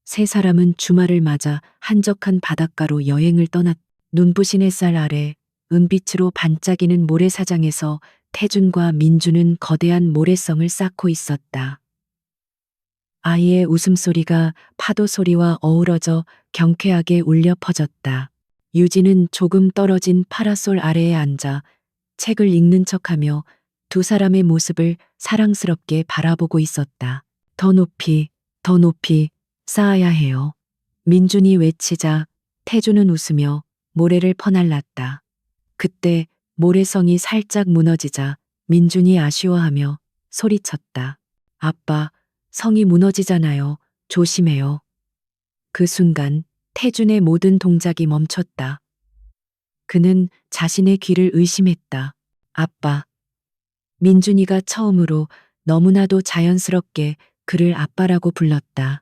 세 사람은 주말을 맞아 한적한 바닷가로 여행을 떠났다. 눈부신 햇살 아래 은빛으로 반짝이는 모래사장에서 태준과 민주는 거대한 모래성을 쌓고 있었다. 아이의 웃음소리가 파도 소리와 어우러져 경쾌하게 울려 퍼졌다. 유진은 조금 떨어진 파라솔 아래에 앉아 책을 읽는 척하며 두 사람의 모습을 사랑스럽게 바라보고 있었다. 더 높이, 더 높이 쌓아야 해요. 민준이 외치자 태준은 웃으며 모래를 퍼날랐다. 그때 모래성이 살짝 무너지자 민준이 아쉬워하며 소리쳤다. 아빠, 성이 무너지잖아요. 조심해요. 그 순간 태준의 모든 동작이 멈췄다. 그는 자신의 귀를 의심했다. 아빠. 민준이가 처음으로 너무나도 자연스럽게 그를 아빠라고 불렀다.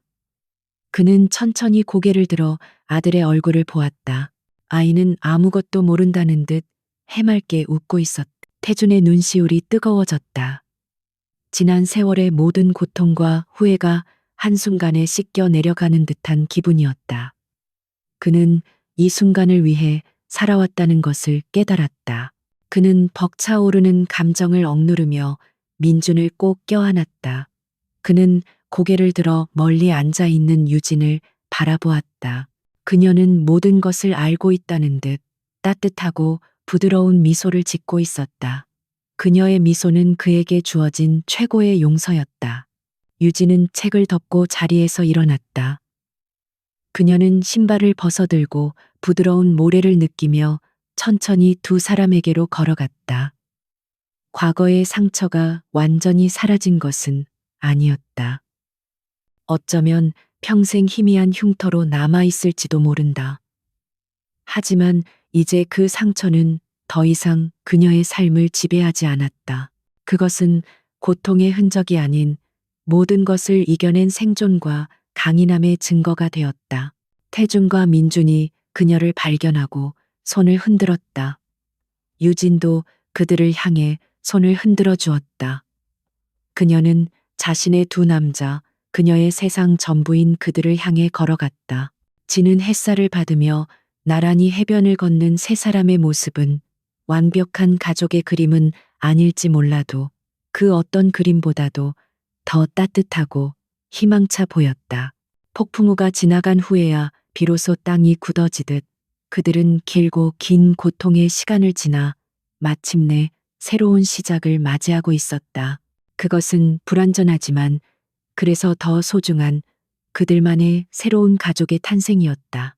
그는 천천히 고개를 들어 아들의 얼굴을 보았다. 아이는 아무것도 모른다는 듯 해맑게 웃고 있었다. 태준의 눈시울이 뜨거워졌다. 지난 세월의 모든 고통과 후회가 한순간에 씻겨 내려가는 듯한 기분이었다. 그는 이 순간을 위해 살아왔다는 것을 깨달았다. 그는 벅차오르는 감정을 억누르며 민준을 꼭 껴안았다. 그는 고개를 들어 멀리 앉아 있는 유진을 바라보았다. 그녀는 모든 것을 알고 있다는 듯 따뜻하고 부드러운 미소를 짓고 있었다. 그녀의 미소는 그에게 주어진 최고의 용서였다. 유진은 책을 덮고 자리에서 일어났다. 그녀는 신발을 벗어들고 부드러운 모래를 느끼며 천천히 두 사람에게로 걸어갔다. 과거의 상처가 완전히 사라진 것은 아니었다. 어쩌면 평생 희미한 흉터로 남아있을지도 모른다. 하지만 이제 그 상처는 더 이상 그녀의 삶을 지배하지 않았다. 그것은 고통의 흔적이 아닌 모든 것을 이겨낸 생존과 강인함의 증거가 되었다. 태준과 민준이 그녀를 발견하고 손을 흔들었다. 유진도 그들을 향해 손을 흔들어 주었다. 그녀는 자신의 두 남자, 그녀의 세상 전부인 그들을 향해 걸어갔다. 지는 햇살을 받으며 나란히 해변을 걷는 세 사람의 모습은 완벽한 가족의 그림은 아닐지 몰라도 그 어떤 그림보다도 더 따뜻하고 희망차 보였다. 폭풍우가 지나간 후에야 비로소 땅이 굳어지듯 그들은 길고 긴 고통의 시간을 지나 마침내 새로운 시작을 맞이하고 있었다. 그것은 불완전하지만 그래서 더 소중한 그들만의 새로운 가족의 탄생이었다.